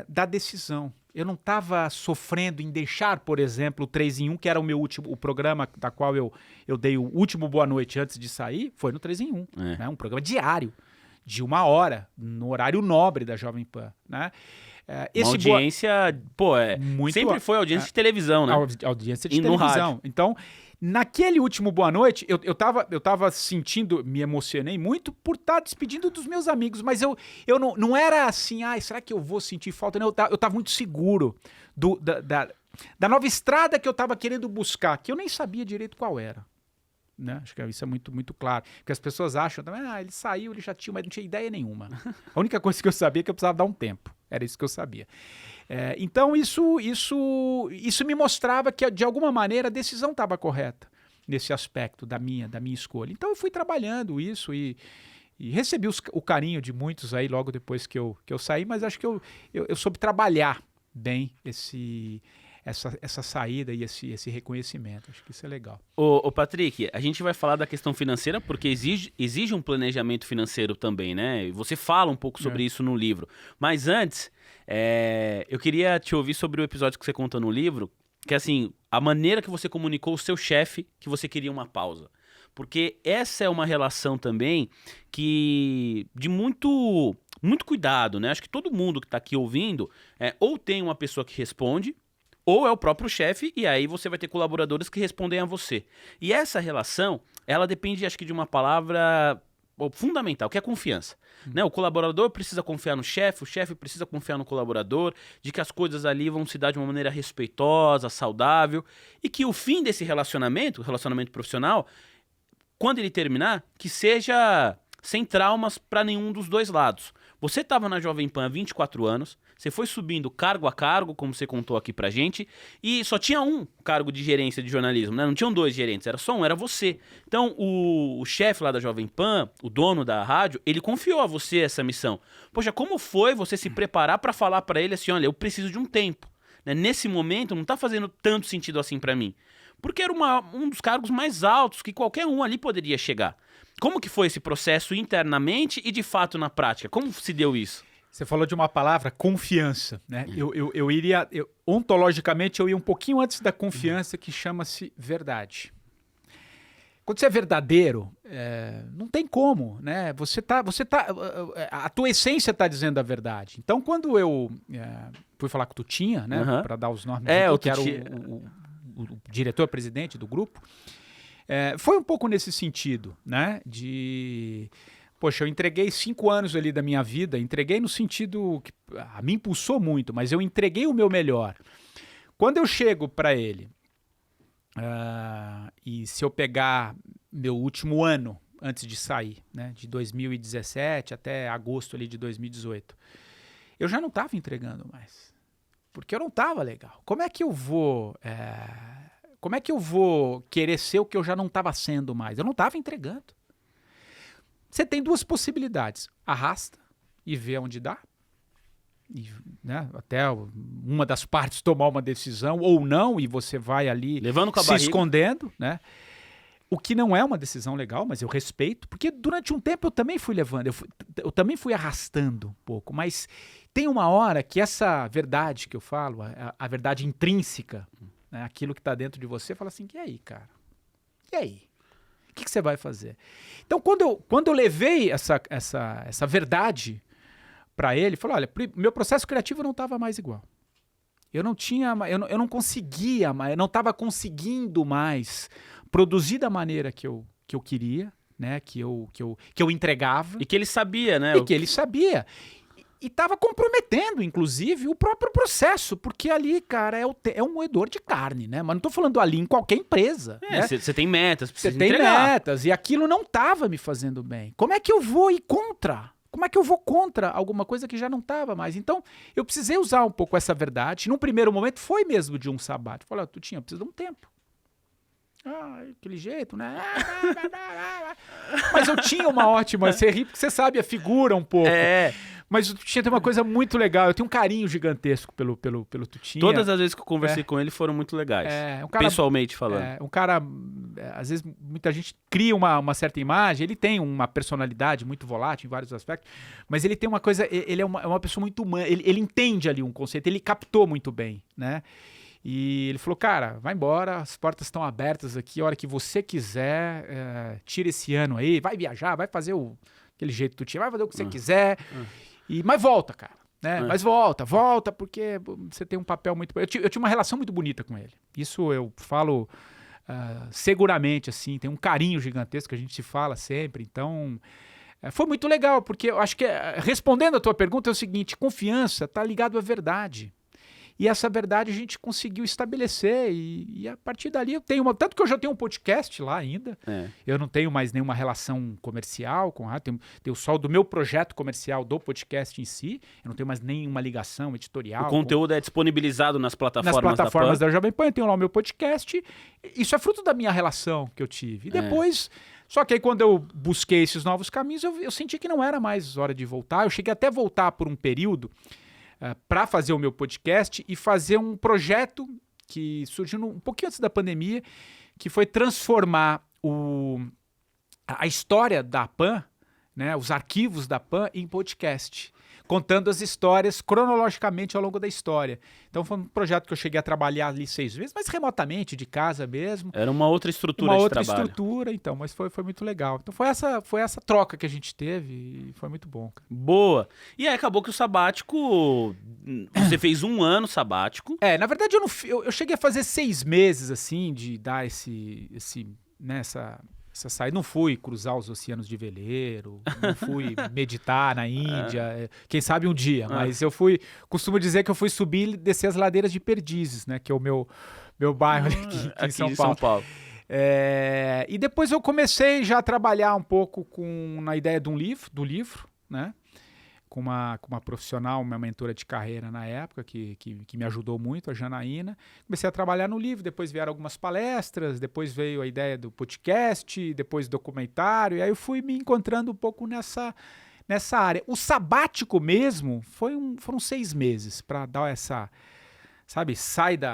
da decisão. Eu não estava sofrendo em deixar, por exemplo, o 3 em 1, que era o programa da qual eu dei o último Boa Noite antes de sair, foi no 3 em 1. Né? Um programa diário, de 1 hora, no horário nobre da Jovem Pan. Né? Uma audiência, sempre foi audiência de televisão, né? Audiência de televisão. Então, naquele último Boa Noite, eu tava sentindo, me emocionei muito por estar despedindo dos meus amigos, mas eu não era assim, será que eu vou sentir falta? Não, eu tava muito seguro da nova estrada que eu tava querendo buscar, que eu nem sabia direito qual era. Né? Acho que isso é muito, muito claro. Porque as pessoas acham também, ele saiu, ele já tinha, mas não tinha ideia nenhuma. A única coisa que eu sabia é que eu precisava dar um tempo. Era isso que eu sabia. Então isso me mostrava que, de alguma maneira, a decisão estava correta nesse aspecto da minha escolha. Então eu fui trabalhando isso e recebi o carinho de muitos aí logo depois que eu saí, mas acho que eu soube trabalhar bem essa saída e esse reconhecimento. Acho que isso é legal. Ô Patrick, a gente vai falar da questão financeira porque exige um planejamento financeiro também, né? E você fala um pouco sobre isso no livro. Mas antes, eu queria te ouvir sobre o episódio que você conta no livro, que é assim, a maneira que você comunicou ao seu chefe que você queria uma pausa. Porque essa é uma relação também de muito cuidado, né? Acho que todo mundo que está aqui ouvindo ou tem uma pessoa que responde, ou é o próprio chefe, e aí você vai ter colaboradores que respondem a você. E essa relação, ela depende, acho que, de uma palavra fundamental, que é confiança. Né? O colaborador precisa confiar no chefe, o chefe precisa confiar no colaborador, de que as coisas ali vão se dar de uma maneira respeitosa, saudável, e que o fim desse relacionamento, o relacionamento profissional, quando ele terminar, que seja sem traumas para nenhum dos dois lados. Você estava na Jovem Pan há 24 anos, você foi subindo cargo a cargo, como você contou aqui pra gente, e só tinha um cargo de gerência de jornalismo, né? Não tinham dois gerentes, era só um, era você. Então, o chefe lá da Jovem Pan, o dono da rádio, ele confiou a você essa missão. Poxa, como foi você se preparar para falar para ele assim, olha, eu preciso de um tempo, né? Nesse momento não tá fazendo tanto sentido assim para mim. Porque era um dos cargos mais altos que qualquer um ali poderia chegar. Como que foi esse processo internamente e de fato na prática? Como se deu isso? Você falou de uma palavra, confiança, né? Ontologicamente, eu ia um pouquinho antes da confiança, que chama-se verdade. Quando você é verdadeiro, não tem como, né? A tua essência está dizendo a verdade. Então, quando eu fui falar com o Tutinha, né? Para dar os nomes, que era o diretor-presidente do grupo, foi um pouco nesse sentido, né? Poxa, eu entreguei 5 anos ali da minha vida, entreguei no sentido que me impulsou muito, mas eu entreguei o meu melhor. Quando eu chego para ele, e se eu pegar meu último ano antes de sair, né, de 2017 até agosto ali de 2018, eu já não estava entregando mais, porque eu não estava legal. Como é que eu vou querer ser o que eu já não estava sendo mais? Eu não estava entregando. Você tem 2 possibilidades. Arrasta e vê onde dá. E, né, até uma das partes tomar uma decisão ou não, e você vai ali levando com a se barriga, escondendo. Né? O que não é uma decisão legal, mas eu respeito. Porque durante um tempo eu também fui levando. Eu também fui arrastando um pouco. Mas tem uma hora que essa verdade que eu falo, a verdade intrínseca, né, aquilo que está dentro de você, fala assim, e aí, cara? E aí? O que você vai fazer? Então, quando eu levei essa verdade para ele, falou, olha, meu processo criativo não estava mais igual. Eu não conseguia mais, eu não estava conseguindo mais produzir da maneira que eu queria, né? Que eu entregava. E que ele sabia, né? E que ele sabia. E estava comprometendo, inclusive, o próprio processo, porque ali, cara, é um moedor de carne, né? Mas não estou falando ali em qualquer empresa. Você tem metas, precisa Você tem entregar. metas, e aquilo não estava me fazendo bem. Como é que eu vou ir contra? Como é que eu vou contra alguma coisa que já não estava mais? Então, eu precisei usar um pouco essa verdade. Num primeiro momento, foi mesmo de um sabático. Falei, Tutinha, eu preciso de um tempo. Aquele jeito, né? Mas eu tinha uma ótima... Você ri porque você sabe a figura um pouco. Mas o Tutinha tem uma coisa muito legal. Eu tenho um carinho gigantesco pelo Tutinha. Todas as vezes que eu conversei com ele foram muito legais. Um cara, pessoalmente falando. Um cara, às vezes, muita gente cria uma certa imagem. Ele tem uma personalidade muito volátil em vários aspectos. Mas ele tem uma coisa... Ele é uma pessoa muito humana. Ele entende ali um conceito. Ele captou muito bem, né? E ele falou, cara, vai embora, as portas estão abertas aqui, a hora que você quiser, tira esse ano aí, vai viajar, vai fazer aquele jeito que tu tinha, vai fazer o que você quiser, mas volta, cara, né? Mas volta, porque você tem um papel muito... Eu tinha uma relação muito bonita com ele, isso eu falo seguramente, assim, tem um carinho gigantesco que a gente se fala sempre, então... Foi muito legal, porque eu acho que, respondendo a tua pergunta, é o seguinte, confiança está ligado à verdade. E essa verdade a gente conseguiu estabelecer e a partir dali eu tenho tanto que eu já tenho um podcast lá ainda, eu não tenho mais nenhuma relação comercial com a rádio, tenho só do meu projeto comercial do podcast em si, eu não tenho mais nenhuma ligação editorial. O conteúdo é disponibilizado nas plataformas da Jovem Pan, eu tenho lá o meu podcast, isso é fruto da minha relação que eu tive. E depois, só que aí quando eu busquei esses novos caminhos, eu senti que não era mais hora de voltar, eu cheguei até a voltar por um período, para fazer o meu podcast e fazer um projeto que surgiu um pouquinho antes da pandemia, que foi transformar a história da PAN, né, os arquivos da PAN, em podcast, contando as histórias cronologicamente ao longo da história. Então foi um projeto que eu cheguei a trabalhar ali 6 meses, mas remotamente, de casa mesmo. Era uma outra estrutura Uma de outra trabalho. estrutura, então, mas foi muito legal. Então foi essa troca que a gente teve e foi muito bom, cara. Boa. E aí acabou que o sabático, você fez 1 ano sabático. Na verdade eu cheguei a fazer 6 meses, assim, de dar essa saída. Não fui cruzar os oceanos de veleiro, não fui meditar na Índia, quem sabe um dia, mas eu costumo dizer que eu fui subir e descer as ladeiras de Perdizes, né, que é o meu bairro aqui em São de Paulo. São Paulo. E depois eu comecei já a trabalhar um pouco na ideia do livro, né, com uma profissional, uma mentora de carreira na época, que me ajudou muito, a Janaína. Comecei a trabalhar no livro, depois vieram algumas palestras, depois veio a ideia do podcast, depois documentário, e aí eu fui me encontrando um pouco nessa área. O sabático mesmo foram 6 meses para dar essa, sabe, sabe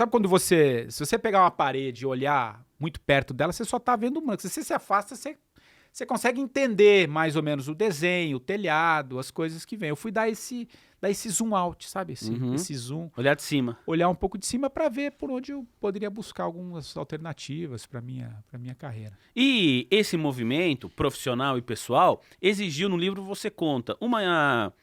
quando se você pegar uma parede e olhar muito perto dela, você só tá vendo uma, se você se afasta, você consegue entender mais ou menos o desenho, o telhado, as coisas que vêm. Eu fui dar esse zoom out, sabe? Esse zoom. Olhar de cima. Olhar um pouco de cima para ver por onde eu poderia buscar algumas alternativas para minha carreira. E esse movimento profissional e pessoal exigiu, no livro você conta, uma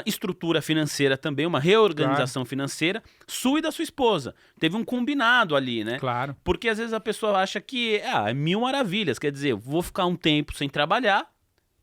estrutura financeira também, uma reorganização financeira sua e da sua esposa. Teve um combinado ali, né? Claro. Porque às vezes a pessoa acha que é 1000 maravilhas, quer dizer, vou ficar um tempo sem trabalhar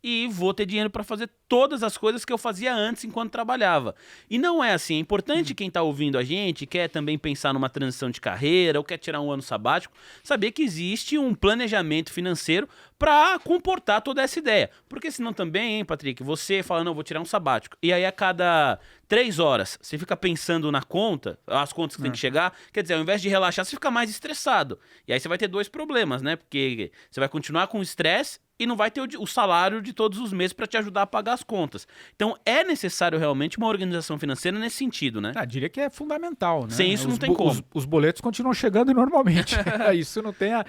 e vou ter dinheiro para fazer todas as coisas que eu fazia antes enquanto trabalhava. E não é assim. É importante quem está ouvindo a gente, quer também pensar numa transição de carreira ou quer tirar um ano sabático, saber que existe um planejamento financeiro para comportar toda essa ideia. Porque senão também, hein, Patrick, você fala, não, vou tirar um sabático. E aí a cada 3 horas você fica pensando na conta, as contas que tem que chegar, quer dizer, ao invés de relaxar, você fica mais estressado. E aí você vai ter 2 problemas, né? Porque você vai continuar com estresse e não vai ter o salário de todos os meses para te ajudar a pagar as contas. Então é necessário realmente uma organização financeira nesse sentido, né? Diria que é fundamental, né? Sem isso não tem como. Os boletos continuam chegando normalmente. Isso não tem a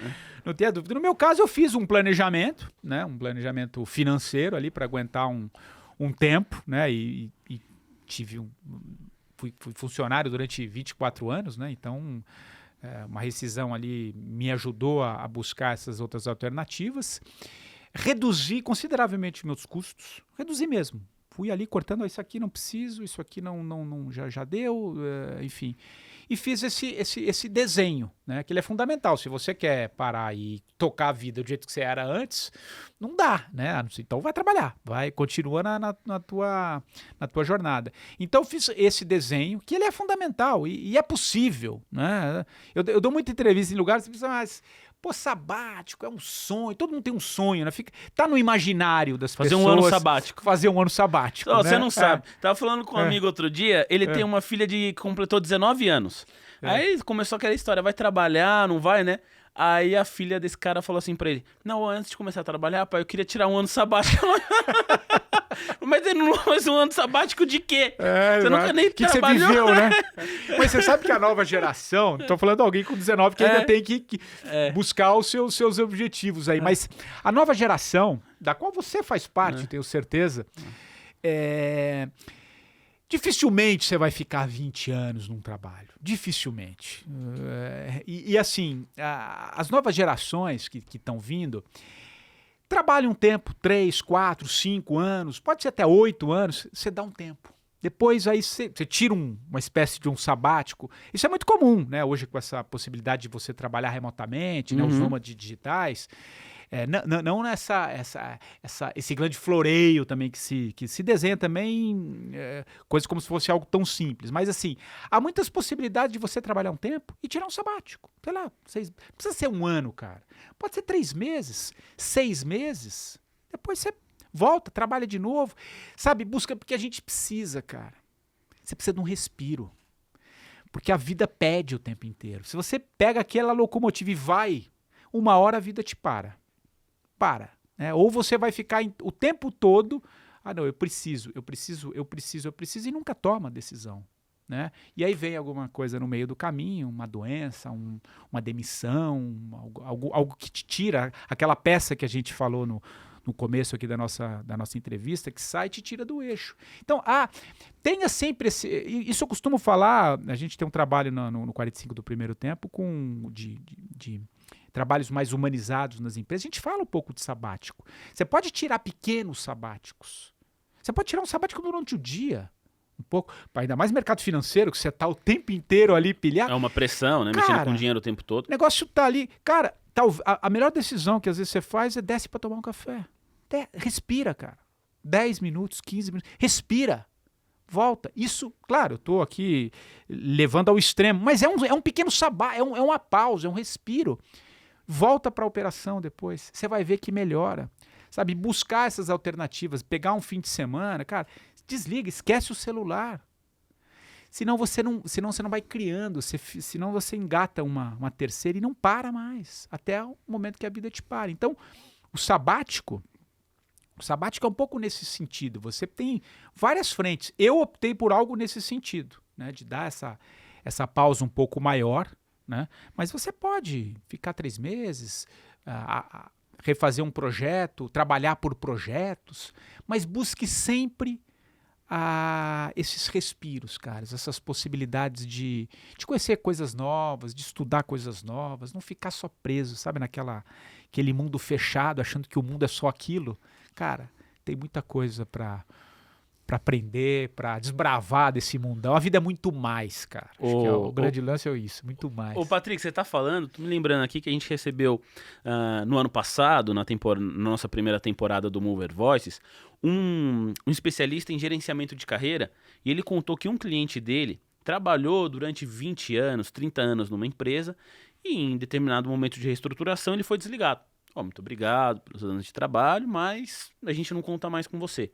dúvida. No meu caso, eu fiz um planejamento, né? Um planejamento financeiro ali para aguentar um tempo, né? E fui funcionário durante 24 anos, né? Então uma rescisão ali me ajudou a buscar essas outras alternativas. Reduzi consideravelmente meus custos, reduzi mesmo. Fui ali cortando, isso aqui não preciso, isso aqui não já deu, enfim. E fiz esse desenho, né? Que ele é fundamental. Se você quer parar e tocar a vida do jeito que você era antes, não dá, né? Então vai trabalhar, continua na tua jornada. Então eu fiz esse desenho, que ele é fundamental e é possível, né? Eu dou muita entrevista em lugares que você pensa, mas sabático é um sonho, todo mundo tem um sonho, né? Tá no imaginário das pessoas. Fazer um ano sabático. Fazer um ano sabático, né? Você não sabe. Tava falando com um amigo outro dia, ele tem uma filha que completou 19 anos. Aí começou aquela história, vai trabalhar, não vai, né? Aí a filha desse cara falou assim pra ele, não, antes de começar a trabalhar, pai, eu queria tirar um ano sabático. Mas ele não faz um ano sabático de quê? Você nunca nem trabalhou. Você viveu, né? Mas você sabe que a nova geração, tô falando de alguém com 19 que ainda tem que buscar os seus objetivos aí, mas a nova geração, da qual você faz parte, tenho certeza, dificilmente você vai ficar 20 anos num trabalho. Dificilmente. E assim, as novas gerações que estão vindo trabalham um tempo, 3, 4, 5 anos, pode ser até 8 anos, você dá um tempo. Depois aí você tira uma espécie de um sabático. Isso é muito comum, né? Hoje com essa possibilidade de você trabalhar remotamente, né? Os nômades digitais. Não esse grande floreio também que se desenha também, coisas como se fosse algo tão simples. Mas assim, há muitas possibilidades de você trabalhar um tempo e tirar um sabático. Sei lá, não precisa ser 1 ano, cara. Pode ser 3 meses, 6 meses. Depois você volta, trabalha de novo. Sabe, busca, porque a gente precisa, cara. Você precisa de um respiro. Porque a vida pede o tempo inteiro. Se você pega aquela locomotiva e vai, 1 hora a vida te para. Né? Ou você vai ficar o tempo todo, não, eu preciso, e nunca toma a decisão. né? E aí vem alguma coisa no meio do caminho, uma doença, uma demissão, algo que te tira, aquela peça que a gente falou no começo aqui da nossa entrevista, que sai e te tira do eixo. Então, tenha sempre isso eu costumo falar, a gente tem um trabalho no 45 do primeiro tempo de trabalhos mais humanizados nas empresas, a gente fala um pouco de sabático. Você pode tirar pequenos sabáticos. Você pode tirar um sabático durante o dia, um pouco, ainda mais mercado financeiro, que você tá o tempo inteiro ali pilhado. É uma pressão, né? Mexendo com dinheiro o tempo todo. O negócio tá ali. Cara, a melhor decisão que às vezes você faz é desce para tomar um café. Respira, cara. 10 minutos, 15 minutos. Respira. Volta. Isso, claro, eu tô aqui levando ao extremo, mas é um pequeno sabá, é uma pausa, é um respiro. Volta para a operação depois. Você vai ver que melhora. Sabe, buscar essas alternativas, pegar um fim de semana, cara, desliga, esquece o celular. Senão você não vai criando, senão você engata uma terceira e não para mais, até o momento que a vida te para. Então, o sabático é um pouco nesse sentido. Você tem várias frentes. Eu optei por algo nesse sentido, né, de dar essa pausa um pouco maior, né, mas você pode ficar 3 meses, refazer um projeto, trabalhar por projetos, mas busque sempre esses respiros, caras, essas possibilidades de conhecer coisas novas, de estudar coisas novas, não ficar só preso, sabe, aquele mundo fechado, achando que o mundo é só aquilo. Cara, tem muita coisa para aprender, para desbravar desse mundão. A vida é muito mais, cara. Acho que o grande lance é isso, muito mais. Ô, Patrick, você tá falando, tô me lembrando aqui que a gente recebeu no ano passado, na nossa primeira temporada do Mover Voices, um especialista em gerenciamento de carreira, e ele contou que um cliente dele trabalhou durante 20 anos, 30 anos numa empresa, e em determinado momento de reestruturação ele foi desligado. Muito obrigado pelos anos de trabalho, mas a gente não conta mais com você.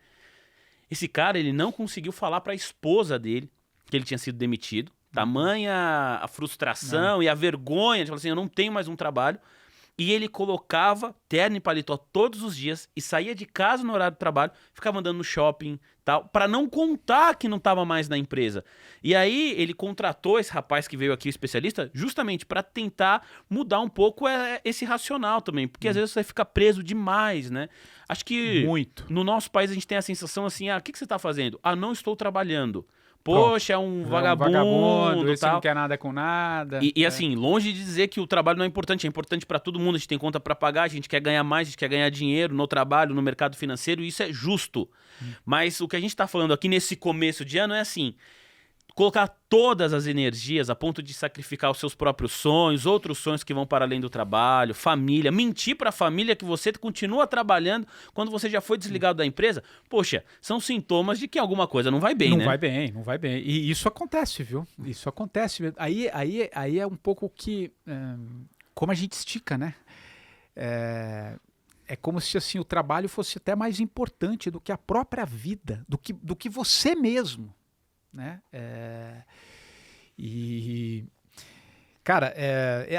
Esse cara, ele não conseguiu falar para a esposa dele que ele tinha sido demitido. Tamanha a frustração e a vergonha de falar assim, eu não tenho mais um trabalho. E ele colocava terno e paletó todos os dias e saía de casa no horário do trabalho, ficava andando no shopping, tal, para não contar que não estava mais na empresa. E aí ele contratou esse rapaz que veio aqui, o especialista, justamente para tentar mudar um pouco esse racional também, porque às vezes você fica preso demais, né? Acho que no nosso país a gente tem a sensação assim, o que você está fazendo? Não estou trabalhando. Poxa, é um vagabundo, esse não quer nada com nada. E assim, longe de dizer que o trabalho não é importante para todo mundo, a gente tem conta para pagar, a gente quer ganhar mais, a gente quer ganhar dinheiro no trabalho, no mercado financeiro, e isso é justo. Mas o que a gente está falando aqui nesse começo de ano é assim, colocar todas as energias a ponto de sacrificar os seus próprios sonhos, outros sonhos que vão para além do trabalho, família, mentir para a família que você continua trabalhando quando você já foi desligado da empresa. Poxa, são sintomas de que alguma coisa não vai bem, né? Não vai bem. E isso acontece, viu? Isso acontece. Aí é um pouco que... como a gente estica, né? É como se assim, o trabalho fosse até mais importante do que a própria vida, do que você mesmo. Né? Cara,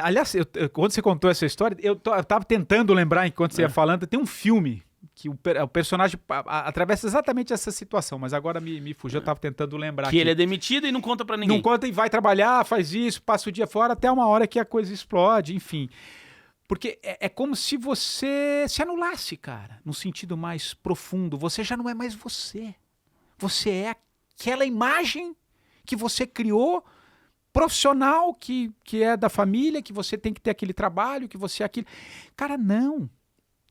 aliás, quando você contou essa história, eu tava tentando lembrar enquanto você ia falando, tem um filme que o personagem atravessa exatamente essa situação, mas agora me fugiu, eu tava tentando lembrar. Que ele é demitido e não conta pra ninguém. Não conta e vai trabalhar, faz isso, passa o dia fora, até uma hora que a coisa explode, enfim. Porque é como se você se anulasse, cara, num sentido mais profundo. Você já não é mais você. Você é aquela imagem que você criou, profissional, que é da família, que você tem que ter aquele trabalho, que você é aquilo. Cara, não.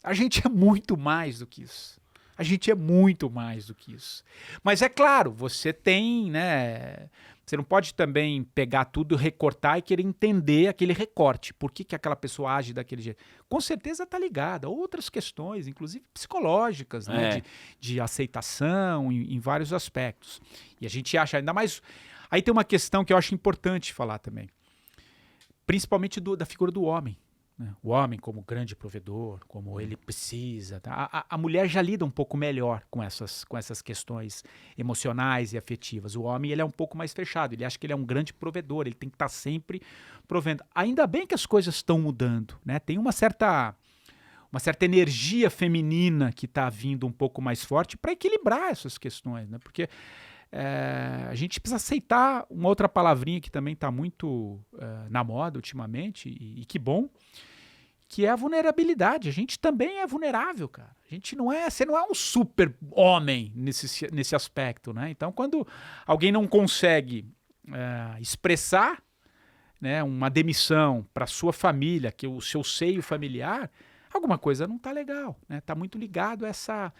A gente é muito mais do que isso. A gente é muito mais do que isso. Mas é claro, você tem, né? Você não pode também pegar tudo, recortar e querer entender aquele recorte. Por que aquela pessoa age daquele jeito? Com certeza está ligada a outras questões, inclusive psicológicas, né? De aceitação em vários aspectos. E a gente acha ainda mais... Aí tem uma questão que eu acho importante falar também. Principalmente da figura do homem. Né? O homem como grande provedor, como ele precisa. Tá? A mulher já lida um pouco melhor com essas questões emocionais e afetivas. O homem ele é um pouco mais fechado, ele acha que ele é um grande provedor, ele tem que estar sempre provendo. Ainda bem que as coisas estão mudando, né? Tem uma certa energia feminina que está vindo um pouco mais forte para equilibrar essas questões, né? Porque a gente precisa aceitar uma outra palavrinha que também está muito na moda ultimamente, e que bom, que é a vulnerabilidade. A gente também é vulnerável, cara. Você não é um super homem nesse aspecto, né? Então, quando alguém não consegue expressar, né, uma demissão para sua família, que é o seu seio familiar, alguma coisa não está legal, né? Está muito ligado a essa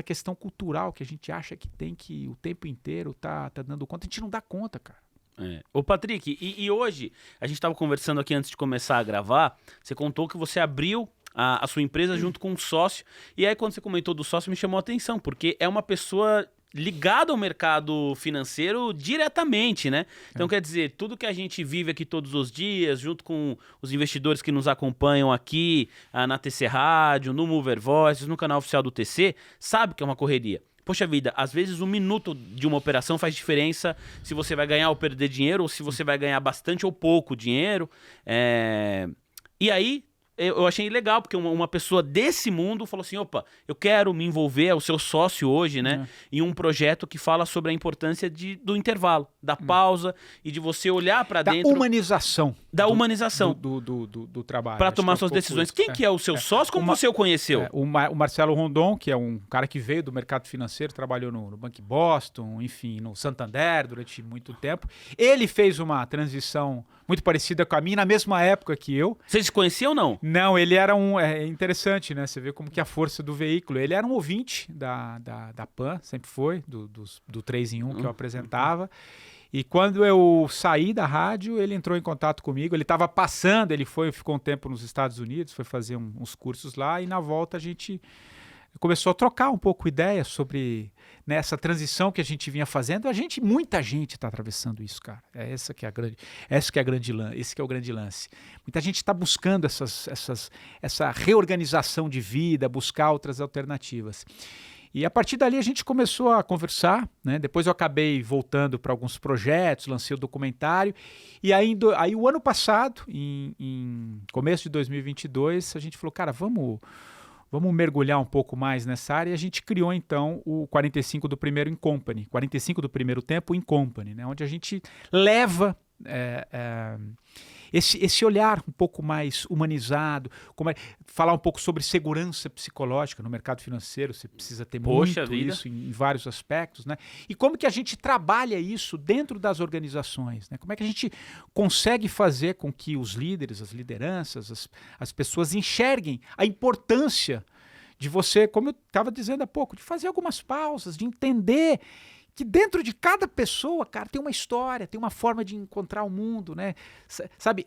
questão cultural que a gente acha que tem que o tempo inteiro tá dando conta. A gente não dá conta, cara. Ô Patrick, e hoje, a gente estava conversando aqui antes de começar a gravar, você contou que você abriu a sua empresa junto com um sócio, e aí quando você comentou do sócio me chamou a atenção, porque é uma pessoa ligada ao mercado financeiro diretamente, né? Então quer dizer, tudo que a gente vive aqui todos os dias, junto com os investidores que nos acompanham aqui na TC Rádio, no Mover Voices, no canal oficial do TC, sabe que é uma correria. Poxa vida, às vezes 1 minuto de uma operação faz diferença se você vai ganhar ou perder dinheiro, ou se você vai ganhar bastante ou pouco dinheiro. E aí, eu achei legal, porque uma pessoa desse mundo falou assim, opa, eu quero me envolver, é o seu sócio hoje, né, em um projeto que fala sobre a importância do intervalo, da pausa e de você olhar para dentro. Da humanização. Do trabalho. Para tomar suas decisões. Quem que é o seu sócio? Como você o conheceu? O Marcelo Rondon, que é um cara que veio do mercado financeiro, trabalhou no Banco Boston, enfim, no Santander durante muito tempo. Ele fez uma transição muito parecida com a minha, na mesma época que eu. Vocês se conheciam ou não? Não, ele era é interessante, né? Você vê como que é a força do veículo. Ele era um ouvinte da PAN, sempre foi, do 3 em 1 que eu apresentava. E quando eu saí da rádio, ele entrou em contato comigo. Ele estava passando, ficou um tempo nos Estados Unidos, foi fazer uns cursos lá, e na volta a gente começou a trocar um pouco ideias sobre, né, essa transição que a gente vinha fazendo. Muita gente está atravessando isso, cara. Esse que é o grande lance. Muita gente está buscando essa reorganização de vida, buscar outras alternativas. E a partir dali a gente começou a conversar, né? Depois eu acabei voltando para alguns projetos, lancei o documentário, e aí o ano passado, em começo de 2022, a gente falou, cara, vamos mergulhar um pouco mais nessa área, e a gente criou então o 45 do primeiro Incompany, 45 do primeiro tempo Incompany, né? Onde a gente leva esse olhar um pouco mais humanizado, falar um pouco sobre segurança psicológica no mercado financeiro. Você precisa ter isso em vários aspectos, né? E como que a gente trabalha isso dentro das organizações, né? Como é que a gente consegue fazer com que os líderes, as lideranças, as pessoas enxerguem a importância de você, como eu estava dizendo há pouco, de fazer algumas pausas, de entender que dentro de cada pessoa, cara, tem uma história, tem uma forma de encontrar o mundo, né? Sabe,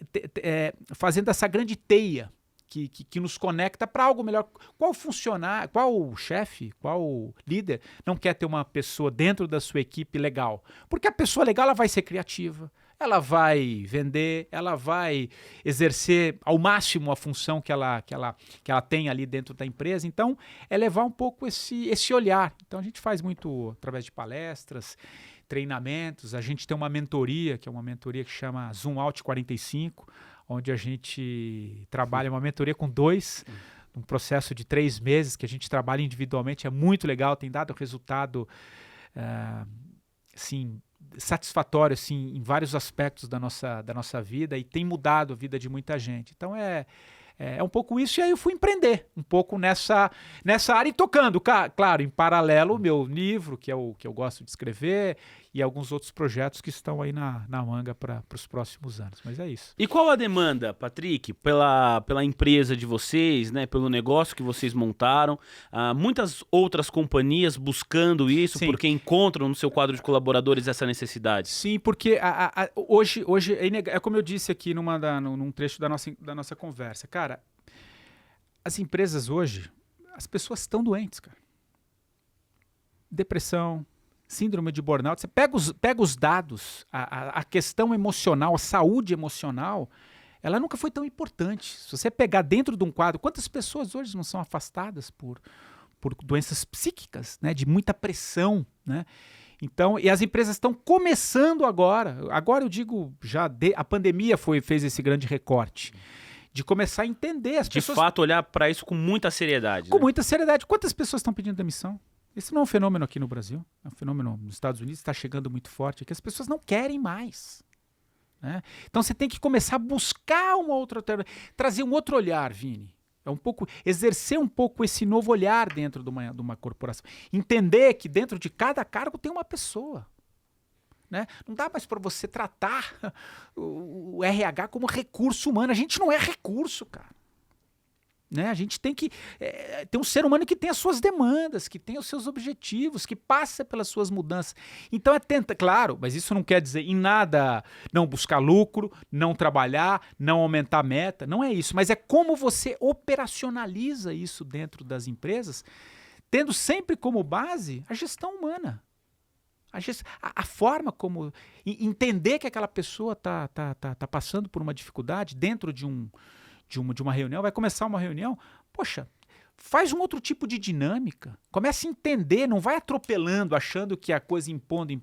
fazendo essa grande teia que nos conecta para algo melhor. Qual chefe, qual líder não quer ter uma pessoa dentro da sua equipe legal? Porque a pessoa legal, ela vai ser criativa, ela vai vender, ela vai exercer ao máximo a função que ela tem ali dentro da empresa. Então, é levar um pouco esse olhar. Então, a gente faz muito através de palestras, treinamentos. A gente tem uma mentoria, que é uma mentoria que chama Zoom Out 45, onde a gente trabalha uma mentoria com um processo de 3 meses, que a gente trabalha individualmente. É muito legal, tem dado resultado, assim, satisfatório, assim, em vários aspectos da nossa vida, e tem mudado a vida de muita gente. Então é um pouco isso, e aí eu fui empreender um pouco nessa área e tocando, claro, em paralelo o meu livro, que é o que eu gosto de escrever, e alguns outros projetos que estão aí na manga para os próximos anos. Mas é isso. E qual a demanda, Patrick, pela empresa de vocês, né, pelo negócio que vocês montaram? Muitas outras companhias buscando isso, sim, porque encontram no seu quadro de colaboradores essa necessidade. Sim, porque hoje é como eu disse aqui num trecho da nossa conversa. Cara, as empresas hoje, as pessoas estão doentes, cara. Depressão, síndrome de burnout. Você pega os dados, a questão emocional, a saúde emocional, ela nunca foi tão importante. Se você pegar dentro de um quadro, quantas pessoas hoje não são afastadas por doenças psíquicas, né, de muita pressão, né? Então, e as empresas estão começando agora eu digo, a pandemia fez esse grande recorte, de começar a entender as pessoas. De fato, olhar para isso com muita seriedade. Com muita seriedade. Quantas pessoas estão pedindo demissão? Esse não é um fenômeno aqui no Brasil, é um fenômeno nos Estados Unidos, está chegando muito forte, é que as pessoas não querem mais. Né? Então você tem que começar a buscar uma outra alternativa, trazer um outro olhar, Vini. É um pouco, exercer um pouco esse novo olhar dentro de uma corporação. Entender que dentro de cada cargo tem uma pessoa. Né? Não dá mais para você tratar o RH como recurso humano. A gente não é recurso, cara. Né? A gente tem que ter um ser humano que tem as suas demandas, que tem os seus objetivos, que passa pelas suas mudanças. Então claro, mas isso não quer dizer em nada não buscar lucro, não trabalhar, não aumentar a meta, não é isso. Mas é como você operacionaliza isso dentro das empresas, tendo sempre como base a gestão humana. A forma como entender que aquela pessoa tá passando por uma dificuldade dentro de uma reunião, vai começar uma reunião, poxa, faz um outro tipo de dinâmica, comece a entender, não vai atropelando, achando que a coisa impondo,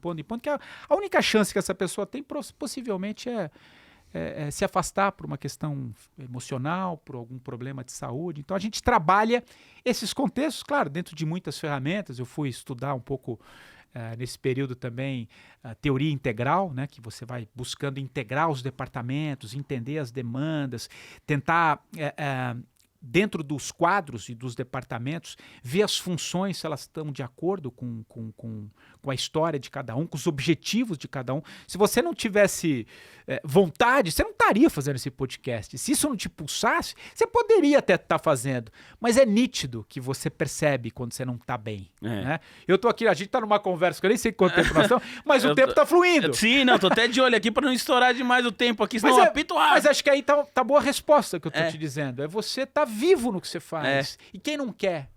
que a única chance que essa pessoa tem possivelmente é se afastar por uma questão emocional, por algum problema de saúde. Então a gente trabalha esses contextos, claro, dentro de muitas ferramentas. Eu fui estudar um pouco nesse período também teoria integral, né, que você vai buscando integrar os departamentos, entender as demandas, tentar dentro dos quadros e dos departamentos, ver as funções, se elas estão de acordo com a história de cada um, com os objetivos de cada um. Se você não tivesse vontade, você não estaria fazendo esse podcast. Se isso não te pulsasse, você poderia até estar fazendo, mas é nítido que você percebe quando você não está bem. Né? Eu tô aqui, a gente tá numa conversa que eu nem sei quanto tempo nós estamos, mas o tempo tá fluindo. Sim, não, tô até de olho aqui para não estourar demais o tempo aqui, senão eu apito rápido. Mas acho que aí tá boa a resposta que eu tô te dizendo. É você tá vivo no que você faz. E quem não quer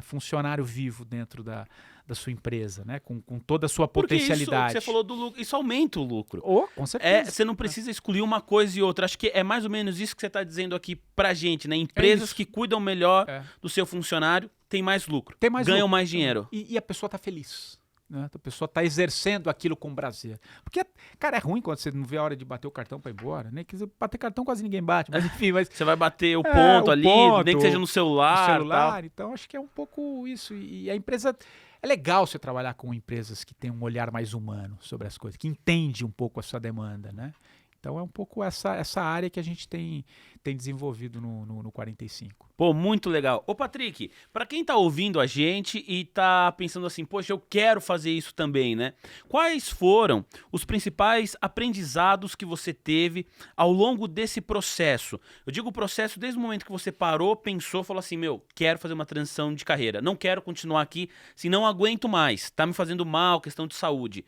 funcionário vivo dentro da sua empresa, né? Com toda a sua potencialidade. Isso, você falou do lucro, isso aumenta o lucro. Com certeza. Você não precisa excluir uma coisa e outra. Acho que é mais ou menos isso que você está dizendo aqui pra gente, né? Empresas que cuidam melhor do seu funcionário têm mais lucro, ganham mais dinheiro. E a pessoa tá feliz. Né? A pessoa está exercendo aquilo com prazer. Porque, cara, é ruim quando você não vê a hora de bater o cartão para ir embora. Nem que bater cartão quase ninguém bate, mas enfim. Você vai bater o ponto ali, nem que seja no celular. Tal. Então, acho que é um pouco isso. E a empresa... É legal você trabalhar com empresas que têm um olhar mais humano sobre as coisas, que entende um pouco a sua demanda, né? Então é um pouco essa área que a gente tem desenvolvido no 45. Pô, muito legal. Ô Patrick, para quem tá ouvindo a gente e tá pensando assim, poxa, eu quero fazer isso também, né? Quais foram os principais aprendizados que você teve ao longo desse processo? Eu digo processo desde o momento que você parou, pensou, falou assim, quero fazer uma transição de carreira, não quero continuar aqui, se não aguento mais, tá me fazendo mal, questão de saúde.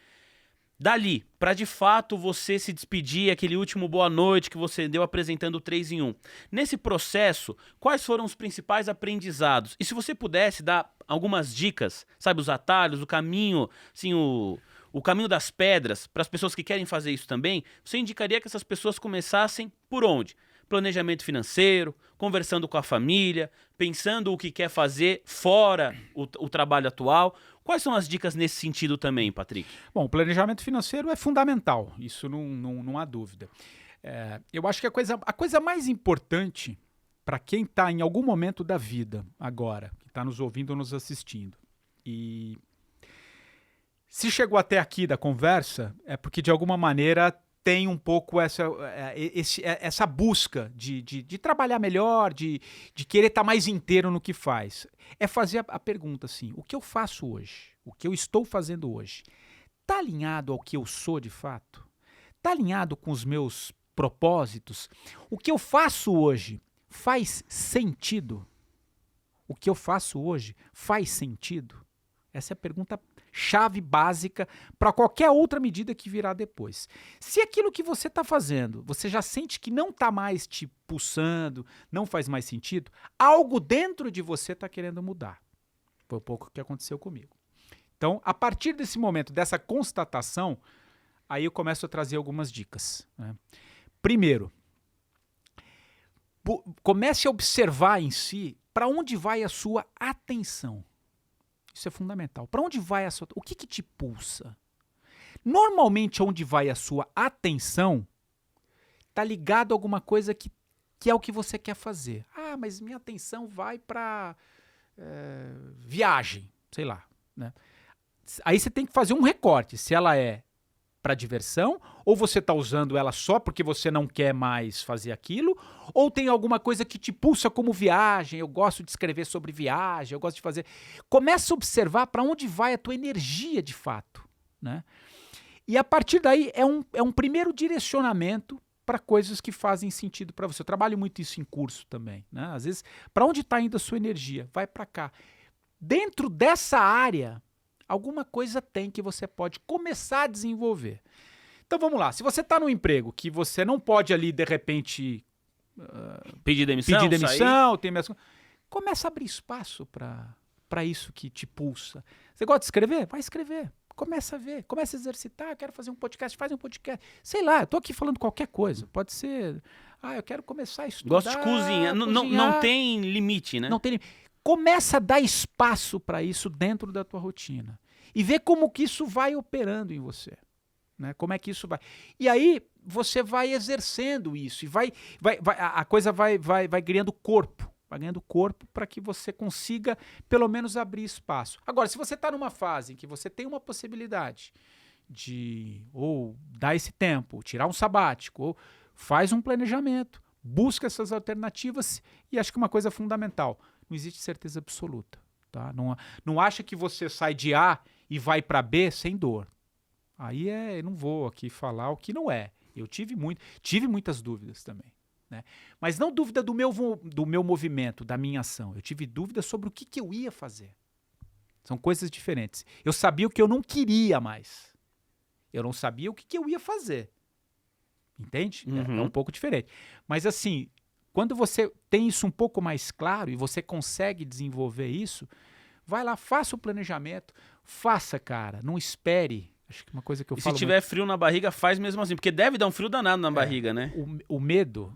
Dali, para de fato você se despedir, aquele último boa noite que você deu apresentando o 3 em 1. Nesse processo, quais foram os principais aprendizados? E se você pudesse dar algumas dicas, sabe, os atalhos, o caminho, assim, o caminho das pedras para as pessoas que querem fazer isso também, você indicaria que essas pessoas começassem por onde? Planejamento financeiro, conversando com a família, pensando o que quer fazer fora o trabalho atual. Quais são as dicas nesse sentido também, Patrick? Bom, o planejamento financeiro é fundamental, isso não há dúvida. Eu acho que a coisa mais importante para quem está em algum momento da vida agora, que está nos ouvindo ou nos assistindo, e se chegou até aqui da conversa, é porque de alguma maneira tem um pouco essa busca de trabalhar melhor, de querer estar mais inteiro no que faz. É fazer a pergunta assim, o que eu faço hoje, o que eu estou fazendo hoje, está alinhado ao que eu sou de fato? Está alinhado com os meus propósitos? O que eu faço hoje faz sentido? O que eu faço hoje faz sentido? Essa é a pergunta chave básica para qualquer outra medida que virá depois. Se aquilo que você está fazendo, você já sente que não está mais te pulsando, não faz mais sentido, algo dentro de você está querendo mudar. Foi um pouco o que aconteceu comigo. Então, a partir desse momento, dessa constatação, aí eu começo a trazer algumas dicas. Né? Primeiro, comece a observar em si para onde vai a sua atenção. Isso é fundamental. Para onde vai a sua... O que te pulsa? Normalmente, onde vai a sua atenção está ligado a alguma coisa que é o que você quer fazer. Ah, mas minha atenção vai para viagem, sei lá. né? Aí você tem que fazer um recorte, se ela é para diversão, ou você está usando ela só porque você não quer mais fazer aquilo, ou tem alguma coisa que te pulsa como viagem, eu gosto de escrever sobre viagem, eu gosto de fazer... Começa a observar para onde vai a tua energia de fato, né? E a partir daí é um primeiro direcionamento para coisas que fazem sentido para você. Eu trabalho muito isso em curso também, né? Às vezes, para onde está indo a sua energia? Vai para cá. Dentro dessa área, alguma coisa tem que você pode começar a desenvolver. Então vamos lá, se você está num emprego que você não pode ali, de repente, Pedir demissão, começa a abrir espaço para isso que te pulsa. Você gosta de escrever? Vai escrever. Começa a ver, começa a exercitar, eu quero fazer um podcast, faz um podcast. Sei lá, eu tô aqui falando qualquer coisa. Pode ser, eu quero começar a estudar. Gosto de cozinhar. Não tem limite, né? Não tem limite. Começa a dar espaço para isso dentro da tua rotina. E ver como que isso vai operando em você. Né? Como é que isso vai. E aí você vai exercendo isso. E a coisa vai criando corpo. Vai ganhando corpo para que você consiga pelo menos abrir espaço. Agora, se você está numa fase em que você tem uma possibilidade de ou dar esse tempo, tirar um sabático, ou faz um planejamento, busca essas alternativas e acho que uma coisa fundamental, não existe certeza absoluta. Tá? Não acha que você sai de A e vai para B sem dor. Aí eu não vou aqui falar o que não é. Eu tive muitas dúvidas também. Né? Mas não dúvida do meu movimento, da minha ação. Eu tive dúvida sobre o que eu ia fazer. São coisas diferentes. Eu sabia o que eu não queria mais. Eu não sabia o que eu ia fazer. Entende? Uhum. É um pouco diferente. Mas assim, quando você tem isso um pouco mais claro e você consegue desenvolver isso, vai lá, faça o planejamento. Faça, cara. Não espere. Acho que uma coisa que eu falo se tiver frio na barriga, faz mesmo assim. Porque deve dar um frio danado na barriga, né? O medo...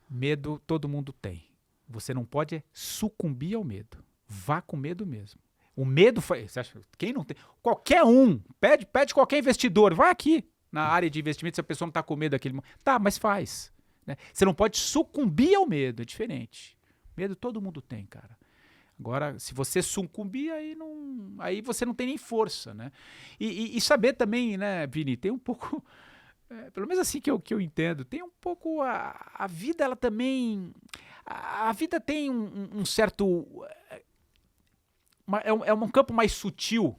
medo todo mundo tem. Você não pode sucumbir ao medo. Vá com medo mesmo. O medo faz... Você acha, quem não tem? Qualquer um. Pede qualquer investidor. Vai aqui na área de investimento se a pessoa não está com medo daquele... Tá, mas faz. Né? Você não pode sucumbir ao medo. É diferente. Medo todo mundo tem, cara. Agora, se você sucumbir, aí você não tem nem força, né? E saber também, né, Vini, tem um pouco... pelo menos assim que eu entendo, tem um pouco a vida, ela também, a vida tem um certo, é um campo mais sutil,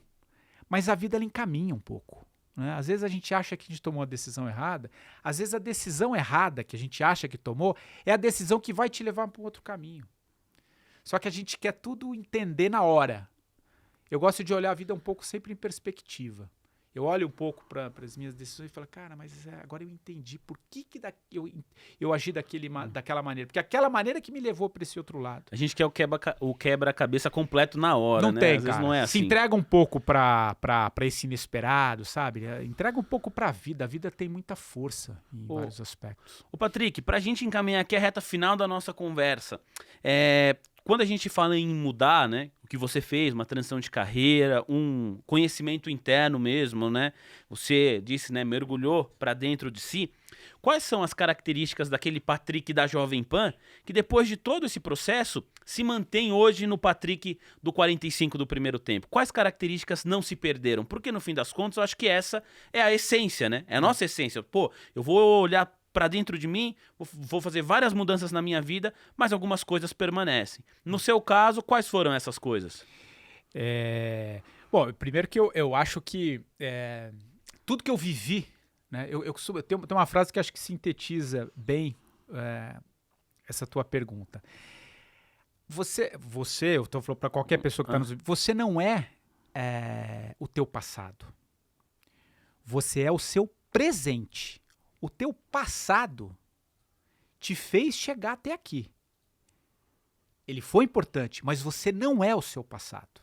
mas a vida ela encaminha um pouco, né? Às vezes a gente acha que a gente tomou a decisão errada, às vezes a decisão errada que a gente acha que tomou é a decisão que vai te levar para um outro caminho. Só que a gente quer tudo entender na hora. Eu gosto de olhar a vida um pouco sempre em perspectiva. Eu olho um pouco para as minhas decisões e falo, cara, mas agora eu entendi por que eu agi daquela maneira. Porque aquela maneira que me levou para esse outro lado. A gente quer o quebra-cabeça completo na hora, não né? Tem, Às vezes cara. não é assim. Se entrega um pouco para esse inesperado, sabe? Entrega um pouco para a vida. A vida tem muita força em vários aspectos. Ô, Patrick, para a gente encaminhar aqui a reta final da nossa conversa, quando a gente fala em mudar, né, o que você fez, uma transição de carreira, um conhecimento interno mesmo, né, você disse, né, mergulhou para dentro de si, quais são as características daquele Patrick da Jovem Pan que depois de todo esse processo se mantém hoje no Patrick do 45 do primeiro tempo? Quais características não se perderam? Porque no fim das contas eu acho que essa é a essência, né, é a nossa essência. Pô, eu vou olhar para dentro de mim, vou fazer várias mudanças na minha vida, mas algumas coisas permanecem. No seu caso, quais foram essas coisas? Bom, primeiro que eu acho que tudo que eu vivi, né, eu tenho uma frase que acho que sintetiza bem essa tua pergunta. Eu estou falando para qualquer pessoa que está nos ouvindo, você não é o teu passado. Você é o seu presente. O teu passado te fez chegar até aqui. Ele foi importante, mas você não é o seu passado.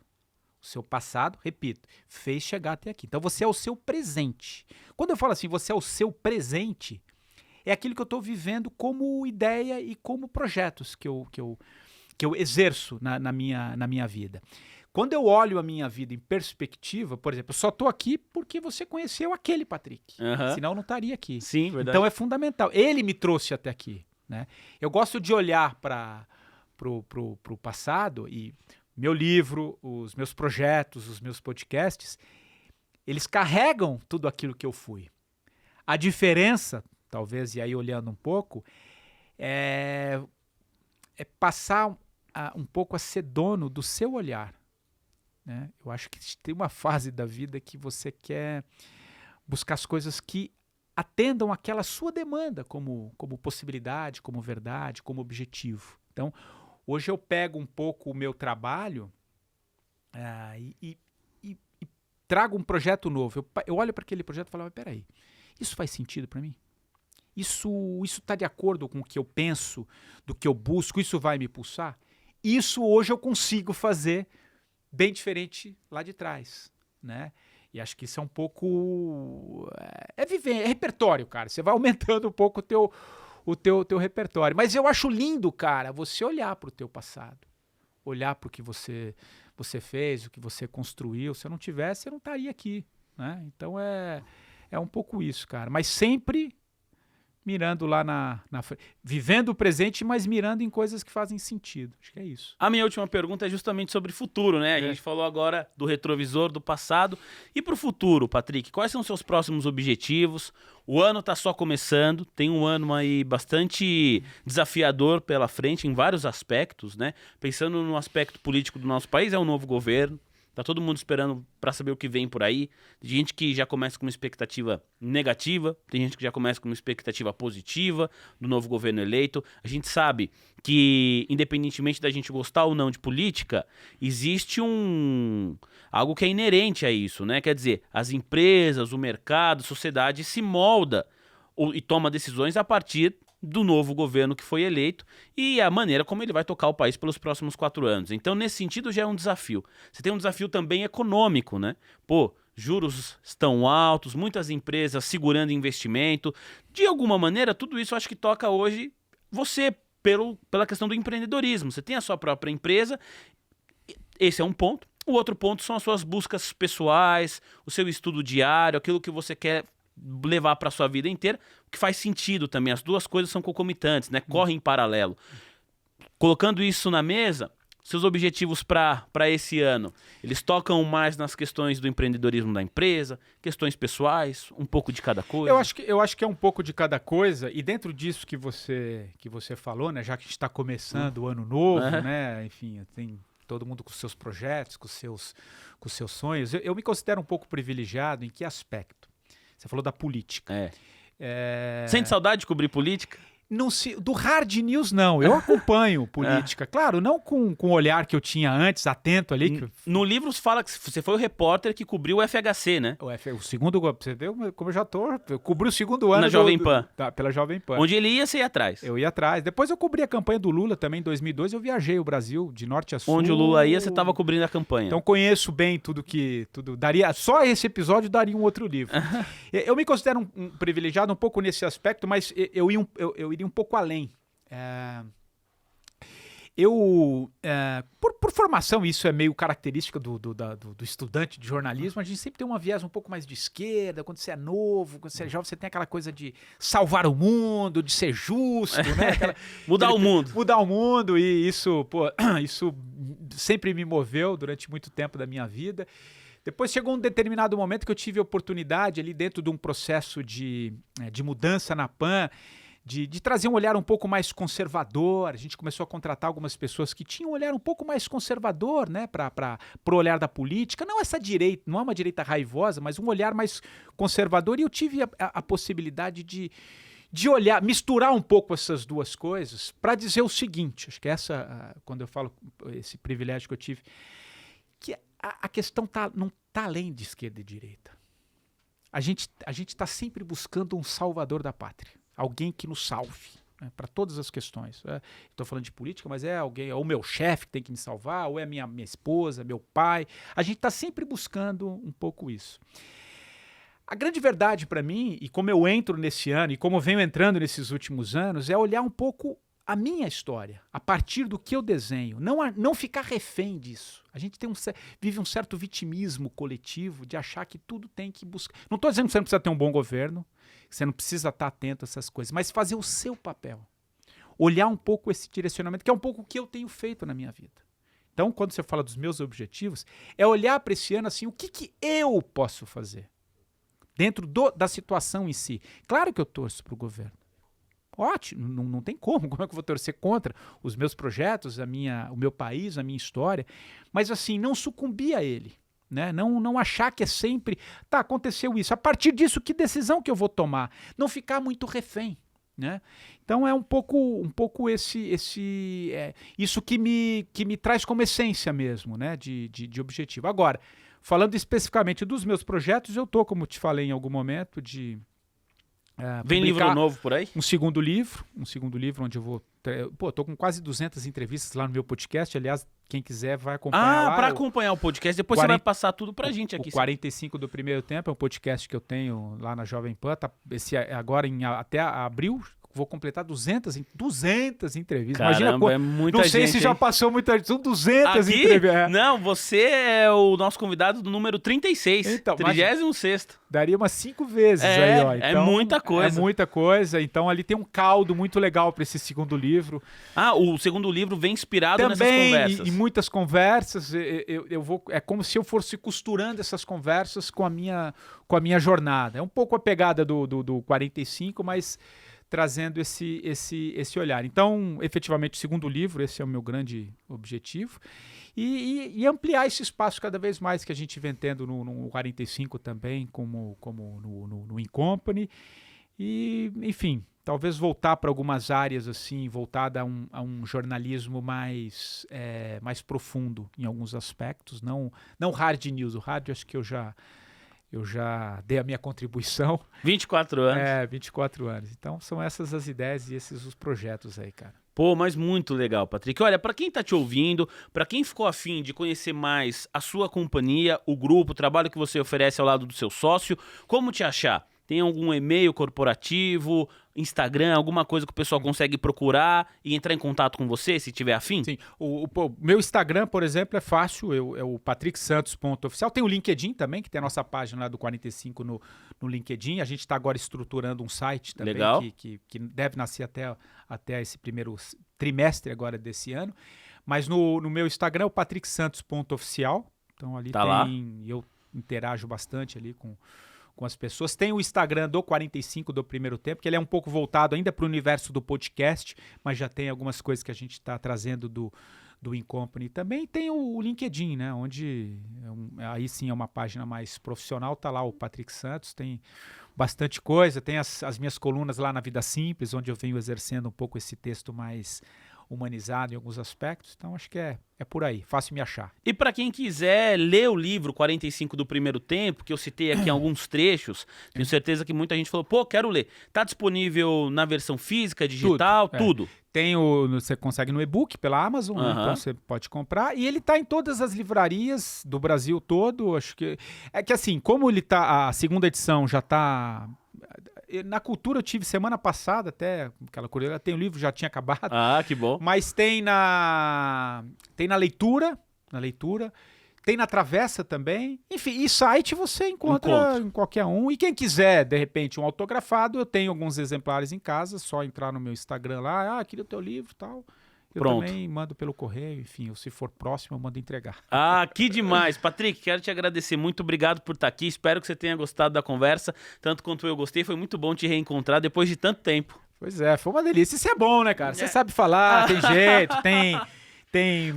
O seu passado, repito, fez chegar até aqui. Então você é o seu presente. Quando eu falo assim, você é o seu presente, é aquilo que eu estou vivendo como ideia e como projetos que eu exerço na minha vida. Quando eu olho a minha vida em perspectiva, por exemplo, eu só estou aqui porque você conheceu aquele Patrick. Senão eu não estaria aqui. Sim, verdade. Então é fundamental. Ele me trouxe até aqui. Né? Eu gosto de olhar para o passado e meu livro, os meus projetos, os meus podcasts, eles carregam tudo aquilo que eu fui. A diferença, talvez, e aí olhando um pouco, é passar um pouco a ser dono do seu olhar, né? Eu acho que tem uma fase da vida que você quer buscar as coisas que atendam aquela sua demanda como possibilidade, como verdade, como objetivo. Então, hoje eu pego um pouco o meu trabalho e trago um projeto novo. Eu olho para aquele projeto e falo, mas peraí, isso faz sentido para mim? Isso está de acordo com o que eu penso, do que eu busco? Isso vai me pulsar? Isso hoje eu consigo fazer bem diferente lá de trás, né? E acho que isso é um pouco... viver, é repertório, cara. Você vai aumentando um pouco o teu repertório. Mas eu acho lindo, cara, você olhar para o teu passado. Olhar para o que você fez, o que você construiu. Se eu não tivesse, eu não estaria aqui, né? Então é um pouco isso, cara. Mas sempre mirando lá vivendo o presente, mas mirando em coisas que fazem sentido. Acho que é isso. A minha última pergunta é justamente sobre futuro, né? A gente falou agora do retrovisor, do passado. E para o futuro, Patrick, quais são os seus próximos objetivos? O ano está só começando, tem um ano aí bastante desafiador pela frente em vários aspectos, né? Pensando no aspecto político do nosso país, é um novo governo. Tá todo mundo esperando para saber o que vem por aí. Tem gente que já começa com uma expectativa negativa, tem gente que já começa com uma expectativa positiva do novo governo eleito. A gente sabe que, independentemente da gente gostar ou não de política, existe algo que é inerente a isso, né? Quer dizer, as empresas, o mercado, a sociedade se molda e toma decisões a partir do novo governo que foi eleito e a maneira como ele vai tocar o país pelos próximos 4 anos. Então, nesse sentido, já é um desafio. Você tem um desafio também econômico, né? Juros estão altos, muitas empresas segurando investimento. De alguma maneira, tudo isso eu acho que toca hoje você pela questão do empreendedorismo. Você tem a sua própria empresa, esse é um ponto. O outro ponto são as suas buscas pessoais, o seu estudo diário, aquilo que você quer levar para sua vida inteira, o que faz sentido também. As duas coisas são concomitantes, né? Correm em paralelo. Colocando isso na mesa, seus objetivos para esse ano, eles tocam mais nas questões do empreendedorismo da empresa, questões pessoais, um pouco de cada coisa? Eu acho que é um pouco de cada coisa, e dentro disso que você falou, né? Já que a gente está começando o ano novo, né? Enfim, tem todo mundo com seus projetos, com seus sonhos. Eu me considero um pouco privilegiado em que aspecto? Você falou da política. Sente saudade de cobrir política? Do hard news, não. Eu acompanho política. Claro, não com o olhar que eu tinha antes, atento ali. No livro fala que você foi o repórter que cobriu o FHC, né? O segundo... Você vê como eu já tô... Eu cobri o segundo ano... Na Jovem Pan. Pela Jovem Pan. Onde ele ia, você ia atrás. Eu ia atrás. Depois eu cobri a campanha do Lula também, em 2002. Eu viajei o Brasil, de norte a sul. Onde o Lula ia, você estava cobrindo a campanha. Então conheço bem tudo daria... Só esse episódio daria um outro livro. Eu me considero um privilegiado um pouco nesse aspecto, mas eu iria um pouco além. Por formação, isso é meio característica do estudante de jornalismo, a gente sempre tem uma viés um pouco mais de esquerda. Quando você é novo, quando você é jovem, você tem aquela coisa de salvar o mundo, de ser justo, né? Mudar o mundo. E isso sempre me moveu durante muito tempo da minha vida. Depois chegou um determinado momento que eu tive a oportunidade ali dentro de um processo de mudança na PAN, de trazer um olhar um pouco mais conservador. A gente começou a contratar algumas pessoas que tinham um olhar um pouco mais conservador, né, para o olhar da política. Não essa direita, não é uma direita raivosa, mas um olhar mais conservador. E eu tive a possibilidade de olhar, misturar um pouco essas duas coisas para dizer o seguinte, acho que quando eu falo esse privilégio que eu tive, que a questão não está além de esquerda e direita. A gente está sempre buscando um salvador da pátria. Alguém que nos salve, né, para todas as questões. Estou falando de política, mas é alguém, ou o meu chefe que tem que me salvar, ou é minha esposa, meu pai. A gente está sempre buscando um pouco isso. A grande verdade para mim, e como eu entro nesse ano, e como eu venho entrando nesses últimos anos, é olhar um pouco a minha história, a partir do que eu desenho. Não ficar refém disso. A gente vive um certo vitimismo coletivo de achar que tudo tem que buscar. Não estou dizendo que você não precisa ter um bom governo, que você não precisa estar atento a essas coisas, mas fazer o seu papel. Olhar um pouco esse direcionamento, que é um pouco o que eu tenho feito na minha vida. Então, quando você fala dos meus objetivos, é olhar para esse ano assim, o que eu posso fazer dentro da situação em si. Claro que eu torço para o governo. Ótimo, não tem como é que eu vou torcer contra os meus projetos, o meu país, a minha história, mas assim, não sucumbir a ele, né? Não achar que é sempre, tá, aconteceu isso, a partir disso, que decisão que eu vou tomar? Não ficar muito refém, né? Então é um pouco isso que me traz como essência mesmo, né? De objetivo. Agora, falando especificamente dos meus projetos, eu tô, como te falei em algum momento, vem livro novo por aí? Um segundo livro onde eu vou... tô com quase 200 entrevistas lá no meu podcast, aliás, quem quiser vai acompanhar lá. Para acompanhar o podcast, depois você vai passar tudo pra gente aqui. O 45 do Primeiro Tempo é um podcast que eu tenho lá na Jovem Pan, agora até abril... Vou completar 200 entrevistas. Caramba, imagina, é muita gente. Não sei se já passou muita gente. São 200 aqui? Entrevistas. Não, você é o nosso convidado do número 36. Então, 36º. Daria umas 5 vezes aí, ó. Então, é muita coisa. É muita coisa. Então ali tem um caldo muito legal para esse segundo livro. O segundo livro vem inspirado também nessas conversas. E muitas conversas. É como se eu fosse costurando essas conversas com a minha jornada. É um pouco a pegada do 45, mas trazendo esse olhar. Então, efetivamente, o segundo livro, esse é o meu grande objetivo. E ampliar esse espaço cada vez mais que a gente vem tendo no 45 também, como no Incompany. E, enfim, talvez voltar para algumas áreas, assim, voltada a um jornalismo mais profundo em alguns aspectos. Não hard news. O hard, acho que eu já dei a minha contribuição. 24 anos. 24 anos. Então, são essas as ideias e esses os projetos aí, cara. Pô, mas muito legal, Patrick. Olha, para quem tá te ouvindo, para quem ficou afim de conhecer mais a sua companhia, o grupo, o trabalho que você oferece ao lado do seu sócio, como te achar? Tem algum e-mail corporativo, Instagram, alguma coisa que o pessoal consegue procurar e entrar em contato com você, se tiver afim? Sim. O meu Instagram, por exemplo, é fácil, é o patricksantos.oficial. Tem o LinkedIn também, que tem a nossa página lá do 45 no LinkedIn. A gente está agora estruturando um site também, legal, que deve nascer até esse primeiro trimestre agora desse ano. Mas no meu Instagram é o patricksantos.oficial. Então ali eu interajo bastante ali com as pessoas. Tem o Instagram do 45 do Primeiro Tempo, que ele é um pouco voltado ainda para o universo do podcast, mas já tem algumas coisas que a gente está trazendo do Incompany. Também tem o LinkedIn, né, onde aí sim é uma página mais profissional, tá lá o Patrick Santos, tem bastante coisa, tem as minhas colunas lá na Vida Simples, onde eu venho exercendo um pouco esse texto mais humanizado em alguns aspectos, então acho que é por aí, fácil me achar. E para quem quiser ler o livro 45 do Primeiro Tempo, que eu citei aqui alguns trechos, tenho certeza que muita gente falou, pô, quero ler. Tá disponível na versão física, digital, tudo? Você consegue no e-book pela Amazon, né? Então você pode comprar, e ele tá em todas as livrarias do Brasil todo, acho que... É que assim, como a segunda edição já tá... Na Cultura eu tive semana passada, até aquela curiosidade, tem o livro, já tinha acabado. Ah, que bom. Mas tem na leitura, tem na Travessa também. Enfim, e site você encontra em qualquer um. E quem quiser, de repente, um autografado, eu tenho alguns exemplares em casa, só entrar no meu Instagram lá, queria o teu livro e tal. Eu também mando pelo correio, enfim, se for próximo eu mando entregar. Ah, que demais. Patrick, quero te agradecer, muito obrigado por estar aqui, espero que você tenha gostado da conversa, tanto quanto eu gostei, foi muito bom te reencontrar depois de tanto tempo. Pois é, foi uma delícia, isso é bom, né, cara? Você sabe falar, tem jeito, tem...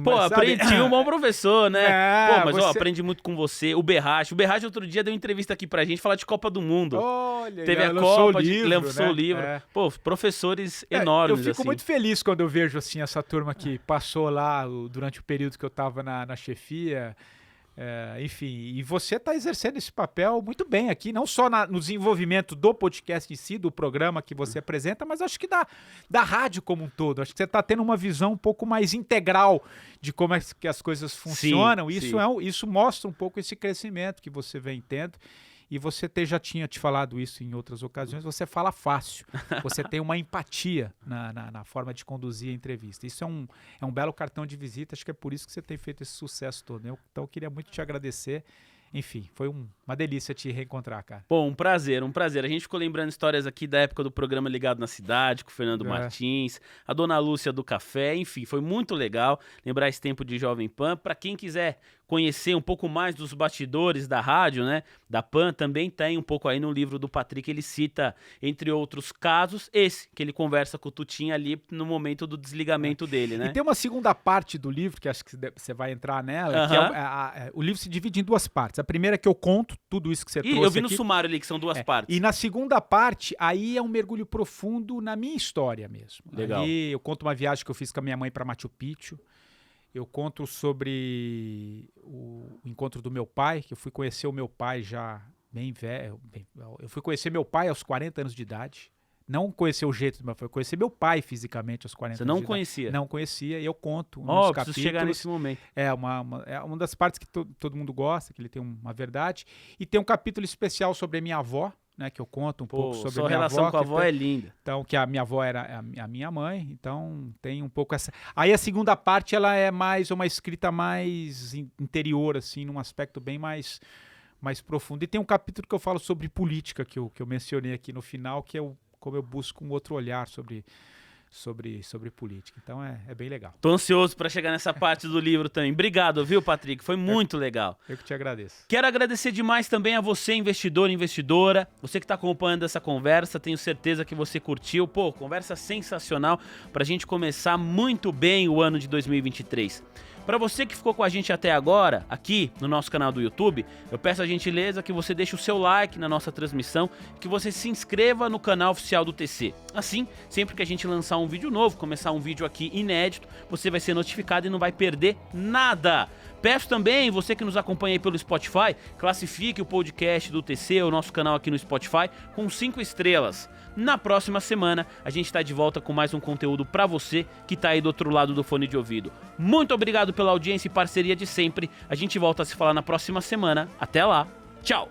Pô, aprendi um bom professor, né? Pô, mas aprendi muito com você. O Berrache outro dia deu uma entrevista aqui pra gente falar de Copa do Mundo. Olha, teve a Copa, lançou o livro. Pô, professores enormes. Eu fico muito feliz quando eu vejo assim essa turma que passou lá durante o período que eu tava na chefia. Enfim, e você está exercendo esse papel muito bem aqui, não só no desenvolvimento do podcast em si, do programa que você apresenta, mas acho que da rádio como um todo. Acho que você está tendo uma visão um pouco mais integral de como é que as coisas funcionam. Sim. Isso mostra um pouco esse crescimento que você vem tendo. E você já tinha te falado isso em outras ocasiões, você fala fácil, você tem uma empatia na forma de conduzir a entrevista. Isso é um belo cartão de visita, acho que é por isso que você tem feito esse sucesso todo. Então eu queria muito te agradecer, enfim, foi uma delícia te reencontrar, cara. Bom, um prazer, um prazer. A gente ficou lembrando histórias aqui da época do programa Ligado na Cidade, com o Fernando Martins, a Dona Lúcia do Café, enfim, foi muito legal lembrar esse tempo de Jovem Pan. Para quem quiser conhecer um pouco mais dos bastidores da rádio, né, da Pan, também tem um pouco aí no livro do Patrick, ele cita, entre outros casos, esse, que ele conversa com o Tutinha ali no momento do desligamento dele, né? E tem uma segunda parte do livro, que acho que você vai entrar nela, que o livro se divide em duas partes. A primeira é que eu conto tudo isso que você trouxe eu vi no aqui. sumário ali, que são duas partes. E na segunda parte, aí é um mergulho profundo na minha história mesmo. Legal. Ali eu conto uma viagem que eu fiz com a minha mãe para Machu Picchu. Eu conto sobre o encontro do meu pai, que eu fui conhecer o meu pai já bem velho. Eu fui conhecer meu pai aos 40 anos de idade. Não conhecer o jeito do meu pai, foi conhecer meu pai fisicamente aos 40 anos de idade. Você não conhecia? Não conhecia, e eu conto nos capítulos. Preciso chegar nesse momento. É uma das partes que todo mundo gosta, que ele tem uma verdade. E tem um capítulo especial sobre a minha avó, né, que eu conto um pouco sobre a minha avó. Sua relação com a avó é linda. Então, que a minha avó era a minha mãe, então tem um pouco essa... Aí a segunda parte, ela é mais uma escrita mais interior, assim, num aspecto bem mais profundo. E tem um capítulo que eu falo sobre política, que eu mencionei aqui no final, que é como eu busco um outro olhar sobre política. Então é bem legal. Tô ansioso para chegar nessa parte do livro também. Obrigado, viu, Patrick? Foi muito legal. Eu que te agradeço. Quero agradecer demais também a você, investidor e investidora, você que está acompanhando essa conversa, tenho certeza que você curtiu. Pô, conversa sensacional pra gente começar muito bem o ano de 2023. Para você que ficou com a gente até agora, aqui no nosso canal do YouTube, eu peço a gentileza que você deixe o seu like na nossa transmissão, que você se inscreva no canal oficial do TC. Assim, sempre que a gente lançar um vídeo novo, começar um vídeo aqui inédito, você vai ser notificado e não vai perder nada. Peço também, você que nos acompanha aí pelo Spotify, classifique o podcast do TC, o nosso canal aqui no Spotify, com 5 estrelas. Na próxima semana, a gente está de volta com mais um conteúdo para você que está aí do outro lado do fone de ouvido. Muito obrigado pela audiência e parceria de sempre. A gente volta a se falar na próxima semana. Até lá. Tchau!